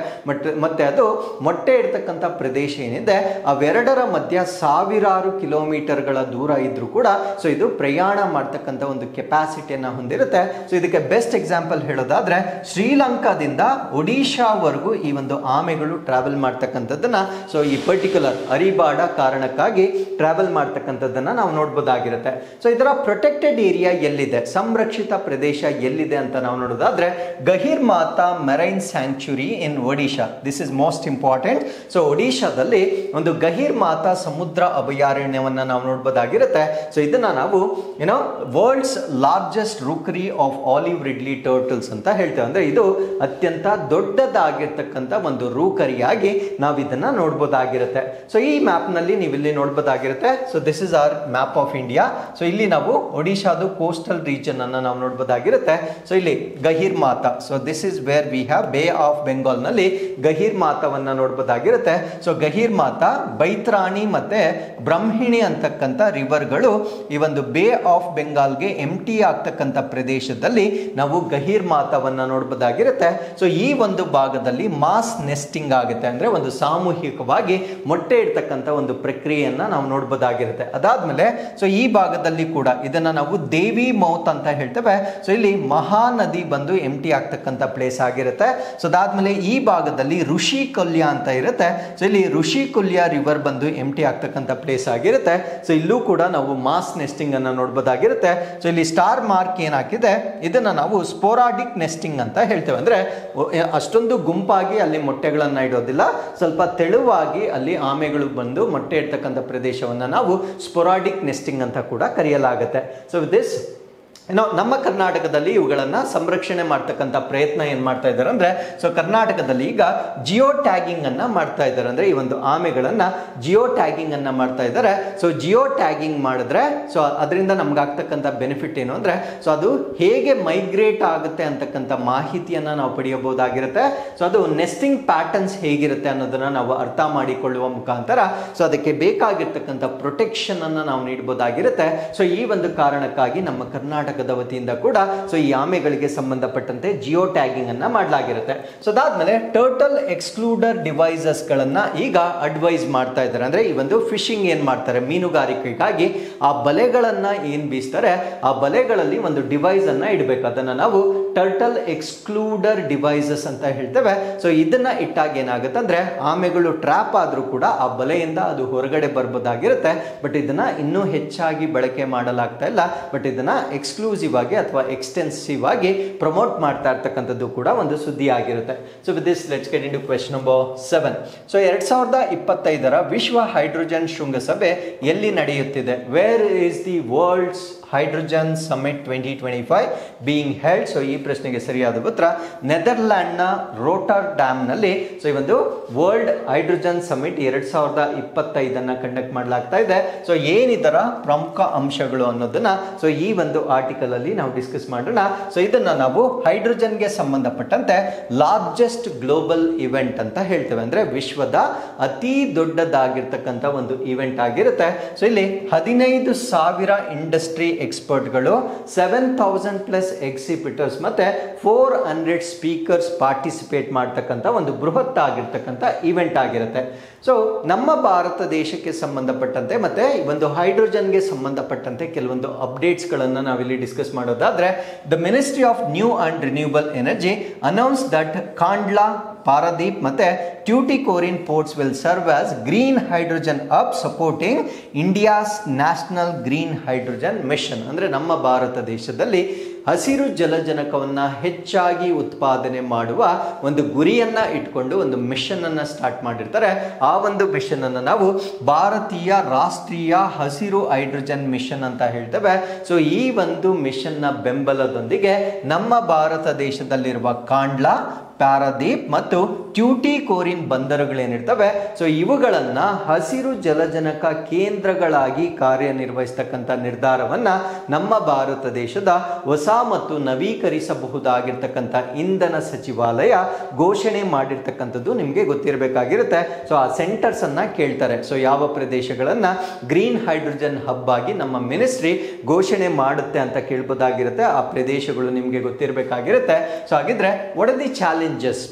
ಮತ್ತೆ ಅದು ಮೊಟ್ಟೆ ಇಡ್ತಕ್ಕಂಥ ಪ್ರದೇಶ ಏನಿದೆ ಅವೆರಡರ ಮಧ್ಯ ಸಾವಿರಾರು ಕಿಲೋಮೀಟರ್ಗಳ ದೂರ ಇದ್ರೂ ಕೂಡ ಸೊ ಇದು ಪ್ರಯಾಣ ಮಾಡ್ತಕ್ಕಂಥ ಒಂದು ಕೆಪಾಸಿಟಿಯನ್ನ ಹೊಂದಿರುತ್ತೆ. ಸೊ ಇದಕ್ಕೆ ಬೆಸ್ಟ್ ಎಕ್ಸಾಂಪಲ್ ಹೇಳೋದಾದ್ರೆ ಶ್ರೀಲಂಕಾದಿಂದ ಒಡಿಶಾವರೆಗೂ ಈ ಒಂದು ಆಮೆಗಳು ಟ್ರಾವೆಲ್ ಮಾಡ್ತಕ್ಕಂಥದ್ದನ್ನ ಸೊ ಈ ಪರ್ಟಿಕ್ಯುಲರ್ ಅರಿಬಾಡ ಕಾರಣಕ್ಕಾಗಿ ಟ್ರಾವೆಲ್ ಮಾಡ್ತಕ್ಕಂಥದ್ದನ್ನ ನಾವು ನೋಡ್ಬೋದಾಗಿರುತ್ತೆ. ಸೊ ಇದರ ಪ್ರೊಟೆಕ್ಟೆಡ್ ಏರಿಯಾ ಎಲ್ಲಿದೆ, ಸಂರಕ್ಷಿತ ಪ್ರದೇಶ ಎಲ್ಲಿದೆ ಅಂತ ನಾವು ನೋಡೋದಾದ್ರೆ Gahirmatha marine sanctuary in Odisha. This is most important. So ಒಡಿಶಾದಲ್ಲಿ ಒಂದು ಗಹಿರ್ಮಾತಾ ಸಮುದ್ರ ಅಭಯಾರಣ್ಯವನ್ನ ನಾವು ನೋಡ್ಬೋದಾಗಿರುತ್ತೆ. ಸೊ ಇದನ್ನ ನಾವು ಏನೋ world's largest rookery of olive ridley turtles ಅಂತ ಹೇಳ್ತೇವೆ. ಅಂದ್ರೆ ಇದು ಅತ್ಯಂತ ದೊಡ್ಡದಾಗಿರ್ತಕ್ಕಂಥ ಒಂದು ರೂಕರಿಯಾಗಿ ನಾವು ಇದನ್ನ ನೋಡ್ಬೋದಾಗಿರುತ್ತೆ. ಸೊ ಈ ಮ್ಯಾಪ್ ನಲ್ಲಿ ನೀವು ಇಲ್ಲಿ ನೋಡ್ಬೋದಾಗಿರುತ್ತೆ. So this is our map of India. So ಇಲ್ಲಿ ನಾವು ಒಡಿಶಾದು ಕೋಸ್ಟಲ್ ರೀಜನ್ ಅನ್ನ ನಾವು ನೋಡ್ಬೋದಾಗಿರುತ್ತೆ. ಸೊ ಇಲ್ಲಿ Gahirmatha, so this is where we have bay of Bengal ನಲ್ಲಿ ಗಹಿರ್ಮಾತಾವನ್ನ ನೋಡ್ಬೋದಾಗಿರುತ್ತೆ. ಸೊ ಗಹಿರ್ಮಾತಾ, ಬೈತ್ರಾಣಿ ಮತ್ತೆ ಬ್ರಹ್ಮಿಣಿ ಅಂತಕ್ಕಂಥ ರಿವರ್ಗಳು ಈ ಒಂದು ಬೇ ಆಫ್ ಬೆಂಗಾಲ್ಗೆ ಎಂಟಿ ಆಗ್ತಕ್ಕಂಥ ಪ್ರದೇಶದಲ್ಲಿ ನಾವು ಗಹಿರ್ಮಾತಾವನ್ನ ನೋಡ್ಬೋದಾಗಿರುತ್ತೆ. ಸೊ ಈ ಒಂದು ಭಾಗದಲ್ಲಿ ಮಾಸ್ ನೆಸ್ಟಿಂಗ್ ಆಗುತ್ತೆ, ಅಂದ್ರೆ ಒಂದು ಸಾಮೂಹಿಕವಾಗಿ ಮೊಟ್ಟೆ ಇಡ್ತಕ್ಕಂಥ ಒಂದು ಪ್ರಕ್ರಿಯೆಯನ್ನ ನಾವು ನೋಡ್ಬೋದಾಗಿರುತ್ತೆ. ಅದಾದ್ಮೇಲೆ ಸೊ ಈ ಭಾಗದಲ್ಲಿ ಕೂಡ ಇದನ್ನ ನಾವು ದೇವಿ ಮೌತ್ ಅಂತ ಹೇಳ್ತೇವೆ. ಸೊ ಇಲ್ಲಿ ಮಹಾನದಿ ಬಂದು ಎಂಟಿ ಆಗ್ತಕ್ಕಂಥ ಪ್ಲೇಸ್ ಆಗಿರುತ್ತೆ. ಸೊ ಅದಾದ್ಮೇಲೆ ಈ ಭಾಗದಲ್ಲಿ ಋಷಿಕೊಲ್ಯ ಅಂತ ಇರುತ್ತೆ. ಸೊ ಇಲ್ಲಿ ಋಷಿಕೊಲ್ಯ ರಿವರ್ ಬಂದು ಎಂಟಿ ಆಗ್ತಕ್ಕಂಥ ಪ್ಲೇಸ್ ಆಗಿರುತ್ತೆ. ಸೊ ಇಲ್ಲೂ ಕೂಡ ನಾವು ಮಾಸ್ ನೆಸ್ಟಿಂಗ್ ಅನ್ನ ನೋಡ್ಬೋದಾಗಿರುತ್ತೆ. ಸೊ ಇಲ್ಲಿ ಸ್ಟಾರ್ ಮಾರ್ಕ್ ಏನ್ ಹಾಕಿದೆ ಇದನ್ನ ನಾವು ಸ್ಪೋರಾಡಿಕ್ ನೆಸ್ಟಿಂಗ್ ಅಂತ ಹೇಳ್ತೇವೆ. ಅಂದ್ರೆ ಅಷ್ಟೊಂದು ಗುಂಪಾಗಿ ಅಲ್ಲಿ ಮೊಟ್ಟೆಗಳನ್ನ ಇಡೋದಿಲ್ಲ, ಸ್ವಲ್ಪ ತೆಳುವಾಗಿ ಅಲ್ಲಿ ಆಮೆಗಳು ಬಂದು ಮೊಟ್ಟೆ ಇಡ್ತಕ್ಕಂಥ ಪ್ರದೇಶವನ್ನ ನಾವು ಸ್ಪೊರಾಡಿಕ್ ನೆಸ್ಟಿಂಗ್ ಅಂತ ಕೂಡ ಕರೆಯಲಾಗುತ್ತೆ. ಸೊ ದಿಸ್ ನಮ್ಮ ಕರ್ನಾಟಕದಲ್ಲಿ ಇವುಗಳನ್ನ ಸಂರಕ್ಷಣೆ ಮಾಡ್ತಕ್ಕಂಥ ಪ್ರಯತ್ನ ಏನ್ ಮಾಡ್ತಾ ಇದ್ದಾರೆ ಅಂದ್ರೆ ಸೊ ಕರ್ನಾಟಕದಲ್ಲಿ ಈಗ ಜಿಯೋ ಟ್ಯಾಗಿಂಗ್ ಅನ್ನ ಮಾಡ್ತಾ ಇದ್ದಾರೆ. ಅಂದ್ರೆ ಈ ಒಂದು ಆಮೆಗಳನ್ನ ಜಿಯೋ ಟ್ಯಾಗಿಂಗ್ ಅನ್ನ ಮಾಡ್ತಾ ಇದ್ದಾರೆ. ಸೊ ಜಿಯೋ ಟ್ಯಾಗಿಂಗ್ ಮಾಡಿದ್ರೆ ಸೊ ಅದರಿಂದ ನಮ್ಗೆ ಆಗ್ತಕ್ಕಂಥ ಬೆನಿಫಿಟ್ ಏನು ಅಂದ್ರೆ ಸೊ ಅದು ಹೇಗೆ ಮೈಗ್ರೇಟ್ ಆಗುತ್ತೆ ಅಂತಕ್ಕಂಥ ಮಾಹಿತಿಯನ್ನ ನಾವು ಪಡೆಯಬಹುದಾಗಿರುತ್ತೆ. ಸೊ ಅದು ನೆಸ್ಟಿಂಗ್ ಪ್ಯಾಟರ್ನ್ಸ್ ಹೇಗಿರುತ್ತೆ ಅನ್ನೋದನ್ನ ನಾವು ಅರ್ಥ ಮಾಡಿಕೊಳ್ಳುವ ಮುಖಾಂತರ ಸೊ ಅದಕ್ಕೆ ಬೇಕಾಗಿರ್ತಕ್ಕಂಥ ಪ್ರೊಟೆಕ್ಷನ್ ಅನ್ನ ನಾವು ನೀಡಬಹುದಾಗಿರುತ್ತೆ. ಸೊ ಈ ಒಂದು ಕಾರಣಕ್ಕಾಗಿ ನಮ್ಮ ಕರ್ನಾಟಕ ವತಿಯಿಂದ ಕೂಡ ಸೊ ಈ ಆಮೆಗಳಿಗೆ ಸಂಬಂಧಪಟ್ಟಂತೆ ಜಿಯೋ ಟ್ಯಾಗಿಂಗ್ ಅನ್ನ ಮಾಡಲಾಗಿರುತ್ತೆ. ಸೊ ಅದಾದ್ಮೇಲೆ ಟರ್ಟಲ್ ಎಕ್ಸ್ಕ್ಲೂಡರ್ ಡಿವೈಸಸ್ ಗಳನ್ನ ಈಗ ಅಡ್ವೈಸ್ ಮಾಡ್ತಾ ಇದ್ದಾರೆ. ಅಂದ್ರೆ ಈ ಒಂದು ಫಿಶಿಂಗ್ ಏನ್ ಮಾಡ್ತಾರೆ ಮೀನುಗಾರಿಕೆಗಾಗಿ ಆ ಬಲೆಗಳನ್ನ ಏನ್ ಬೀಸ್ತಾರೆ ಆ ಬಲೆಗಳಲ್ಲಿ ಒಂದು ಡಿವೈಸ್ ಅನ್ನ ಇಡಬೇಕು. ಅದನ್ನ ನಾವು ಟರ್ಟಲ್ ಎಕ್ಸ್ಕ್ಲೂಡರ್ ಡಿವೈಸಸ್ ಅಂತ ಹೇಳ್ತೇವೆ. ಸೊ ಇದನ್ನ ಇಟ್ಟಾಗ ಏನಾಗುತ್ತೆ ಅಂದ್ರೆ ಆಮೆಗಳು ಟ್ರ್ಯಾಪ್ ಆದ್ರೂ ಕೂಡ ಆ ಬಲೆಯಿಂದ ಅದು ಹೊರಗಡೆ ಬರ್ಬೋದಾಗಿರುತ್ತೆ. ಬಟ್ ಇದನ್ನ ಇನ್ನೂ ಹೆಚ್ಚಾಗಿ ಬಳಕೆ ಮಾಡಲಾಗ್ತಾ ಇಲ್ಲ. ಬಟ್ ಇದನ್ನ ಎಕ್ಸ್ಕ್ಲೂಸಿವ್ ಆಗಿ ಅಥವಾ ಎಕ್ಸ್ಟೆನ್ಸಿವ್ ಆಗಿ ಪ್ರಮೋಟ್ ಮಾಡ್ತಾ ಇರ್ತಕ್ಕಂಥದ್ದು ಕೂಡ ಒಂದು ಸುದ್ದಿ ಆಗಿರುತ್ತೆ. So with this let's get into question number 7. So 2025ರ ವಿಶ್ವ ಹೈಡ್ರೋಜನ್ ಶೃಂಗಸಭೆ ಎಲ್ಲಿ ನಡೆಯುತ್ತಿದೆ? Where is the world's hydrogen summit 2025 being held? So ಈ ಪ್ರಶ್ನೆಗೆ ಸರಿಯಾದ ಉತ್ತರ ನೆದರ್ಲ್ಯಾಂಡ್ನ ರೋಟರ್ ಡ್ಯಾಮ್ ನಲ್ಲಿ ಸೊ ಈ ಒಂದು ವರ್ಲ್ಡ್ ಹೈಡ್ರೋಜನ್ ಸಮಿಟ್ 2025 ಕಂಡಕ್ಟ್ ಮಾಡಲಾಗ್ತಾ ಇದೆ. ಸೊ ಏನಿದರ ಪ್ರಮುಖ ಅಂಶಗಳು ಅನ್ನೋದನ್ನ ಸೊ ಈ ಒಂದು ಆರ್ಟಿಕಲ್ ಅಲ್ಲಿ ನಾವು ಡಿಸ್ಕಸ್ ಮಾಡೋಣ. ಸೊ ಇದನ್ನ ನಾವು ಹೈಡ್ರೋಜನ್ಗೆ ಸಂಬಂಧಪಟ್ಟಂತೆ ಲಾರ್ಜೆಸ್ಟ್ ಗ್ಲೋಬಲ್ ಇವೆಂಟ್ ಅಂತ ಹೇಳ್ತೇವೆ. ಅಂದ್ರೆ ವಿಶ್ವದ ಅತಿ ದೊಡ್ಡದಾಗಿರ್ತಕ್ಕಂಥ ಒಂದು ಇವೆಂಟ್ ಆಗಿರುತ್ತೆ. ಸೊ ಇಲ್ಲಿ 15,000 ಇಂಡಸ್ಟ್ರಿ ಎಕ್ಸ್ಪರ್ಟ್ಗಳು, 7,000+ ಎಕ್ಸಿಬಿಟರ್ಸ್ ಮತ್ತೆ 400 ಸ್ಪೀಕರ್ಸ್ ಪಾರ್ಟಿಸಿಪೇಟ್ ಮಾಡ್ತಕ್ಕಂಥ ಒಂದು ಬೃಹತ್ ಆಗಿರ್ತಕ್ಕಂಥ ಇವೆಂಟ್ ಆಗಿರುತ್ತೆ. ಸೊ ನಮ್ಮ ಭಾರತ ದೇಶಕ್ಕೆ ಸಂಬಂಧಪಟ್ಟಂತೆ ಮತ್ತೆ ಒಂದು ಹೈಡ್ರೋಜನ್ಗೆ ಸಂಬಂಧಪಟ್ಟಂತೆ ಕೆಲವೊಂದು ಅಪ್ಡೇಟ್ಸ್ಗಳನ್ನು ನಾವಿಲ್ಲಿ ಡಿಸ್ಕಸ್ ಮಾಡೋದಾದ್ರೆ, the ministry of new and renewable energy announce that Kandla, Paradip ಮತ್ತೆ Tuticorin ports will serve as green hydrogen hub supporting India's national green hydrogen mission. ಅಂದ್ರೆ ನಮ್ಮ ಭಾರತ ದೇಶದಲ್ಲಿ ಹಸಿರು ಜಲಜನಕವನ್ನ ಹೆಚ್ಚಾಗಿ ಉತ್ಪಾದನೆ ಮಾಡುವ ಒಂದು ಗುರಿಯನ್ನ ಇಟ್ಕೊಂಡು ಒಂದು ಮಿಷನ್ ಅನ್ನ ಸ್ಟಾರ್ಟ್ ಮಾಡಿರ್ತಾರೆ. ಆ ಒಂದು ಮಿಷನ್ ಅನ್ನು ನಾವು ಭಾರತೀಯ ರಾಷ್ಟ್ರೀಯ ಹಸಿರು ಹೈಡ್ರೋಜನ್ ಮಿಷನ್ ಅಂತ ಹೇಳ್ತೇವೆ. ಸೊ ಈ ಒಂದು ಮಿಷನ್ ನ ಬೆಂಬಲದೊಂದಿಗೆ ನಮ್ಮ ಭಾರತ ದೇಶದಲ್ಲಿರುವ ಕಾಂಡ್ಲಾ, ಪಾರಾದೀಪ್ ಮತ್ತು ಟ್ಯೂಟಿಕೋರಿನ್ ಬಂದರುಗಳೇನಿರ್ತವೆ ಸೊ ಇವುಗಳನ್ನ ಹಸಿರು ಜಲಜನಕ ಕೇಂದ್ರಗಳಾಗಿ ಕಾರ್ಯನಿರ್ವಹಿಸ್ತಕ್ಕಂಥ ನಿರ್ಧಾರವನ್ನ ನಮ್ಮ ಭಾರತ ದೇಶದ ಹೊಸ ಮತ್ತು ನವೀಕರಿಸಬಹುದಾಗಿರ್ತಕ್ಕಂಥ ಇಂಧನ ಸಚಿವಾಲಯ ಘೋಷಣೆ ಮಾಡಿರ್ತಕ್ಕಂಥದ್ದು ನಿಮಗೆ ಗೊತ್ತಿರಬೇಕಾಗಿರುತ್ತೆ. ಸೊ ಆ ಸೆಂಟರ್ಸ್ ಅನ್ನ ಕೇಳ್ತಾರೆ. ಸೊ ಯಾವ ಪ್ರದೇಶಗಳನ್ನ ಗ್ರೀನ್ ಹೈಡ್ರೋಜನ್ ಹಬ್ ಆಗಿ ನಮ್ಮ ಮಿನಿಸ್ಟ್ರಿ ಘೋಷಣೆ ಮಾಡುತ್ತೆ ಅಂತ ಕೇಳ್ಬೋದಾಗಿರುತ್ತೆ. ಆ ಪ್ರದೇಶಗಳು ನಿಮಗೆ ಗೊತ್ತಿರಬೇಕಾಗಿರುತ್ತೆ. ಸೊ ಹಾಗಿದ್ರೆ ವಾಟ್ ಆರ್ ದಿ ಚಾಲೆಂಜ್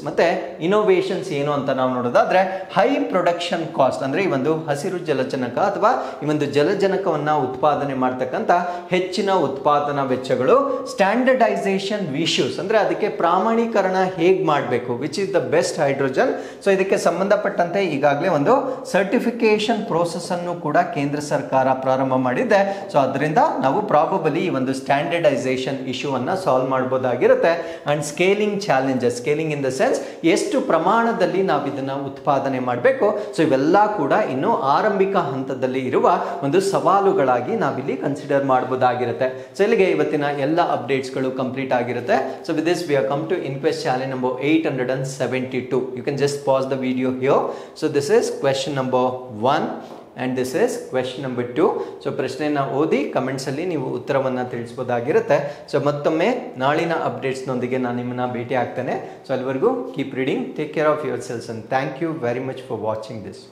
ಮತ್ತೆ ಇನೋವೇಷನ್ಸ್ ಏನು ಅಂತ ನಾವು ನೋಡೋದಾದ್ರೆ, ಹೈ ಪ್ರೊಡಕ್ಷನ್ ಕಾಸ್ಟ್ ಅಂದ್ರೆ ಈ ಒಂದು ಹಸಿರು ಜಲಜನಕ ಅಥವಾ ಈ ಒಂದು ಜಲಜನಕವನ್ನ ಉತ್ಪಾದನೆ ಮಾಡ್ತಕ್ಕಂಥ ಹೆಚ್ಚಿನ ಉತ್ಪಾದನಾ ವೆಚ್ಚಗಳು, ಸ್ಟ್ಯಾಂಡರ್ಡೈಸೇಷನ್ ಇಶ್ಯೂಸ್ ಅಂದ್ರೆ ಅದಕ್ಕೆ ಪ್ರಾಮಾಣೀಕರಣ ಹೇಗೆ ಮಾಡಬೇಕು, which is the best hydrogen. So ಇದಕ್ಕೆ ಸಂಬಂಧಪಟ್ಟಂತೆ ಈಗಾಗಲೇ ಒಂದು ಸರ್ಟಿಫಿಕೇಶನ್ ಪ್ರೋಸೆಸ್ ಅನ್ನು ಕೂಡ ಕೇಂದ್ರ ಸರ್ಕಾರ ಪ್ರಾರಂಭ ಮಾಡಿದೆ. ಸೊ ಅದರಿಂದ ನಾವು ಪ್ರಾಬಬಲಿ ಈ ಒಂದು ಸ್ಟ್ಯಾಂಡರ್ಡೈಸೇಷನ್ ಇಶ್ಯೂ ಅನ್ನ ಸಾಲ್ವ್ ಮಾಡಬಹುದಾಗಿರುತ್ತೆ. And scaling challenges, scaling in the sense ಎಷ್ಟು ಪ್ರಮಾಣದಲ್ಲಿ ನಾವು ಇದನ್ನ ಉತ್ಪಾದನೆ ಮಾಡಬೇಕು. ಸೊ ಇವೆಲ್ಲ ಕೂಡ ಇನ್ನು ಆರಂಭಿಕ ಹಂತದಲ್ಲಿ ಇರುವ ಒಂದು ಸವಾಲುಗಳಾಗಿ ನಾವಿಲ್ಲಿ ಕನ್ಸಿಡರ್ ಮಾಡಬಹುದಾಗಿರುತ್ತೆ. ಸೊ ಇಲ್ಲಿಗೆ ಇವತ್ತಿನ ಎಲ್ಲ ಅಪ್ಡೇಟ್ಸ್ಗಳು ಕಂಪ್ಲೀಟ್ ಆಗಿರುತ್ತೆ. So with this we have come to inquest challenge number 872. You can just pause the video here. So this is question number 1 and this is question number 2. So ಪ್ರಶ್ನೆಯನ್ನು ಓದಿ comments ಅಲ್ಲಿ ನೀವು ಉತ್ತರವನ್ನು ತಿಳಿಸಬಹುದಾಗಿರುತ್ತೆ. ಸೊ ಮತ್ತೊಮ್ಮೆ ನಾಳಿನ ಅಪ್ಡೇಟ್ಸ್ನೊಂದಿಗೆ ನಾನು ನಿಮ್ಮನ್ನ ಭೇಟಿ ಆಗ್ತೇನೆ. ಸೊ ಅಲ್ಲಿವರೆಗೂ keep reading, take care of your selves and thank you very much for watching this.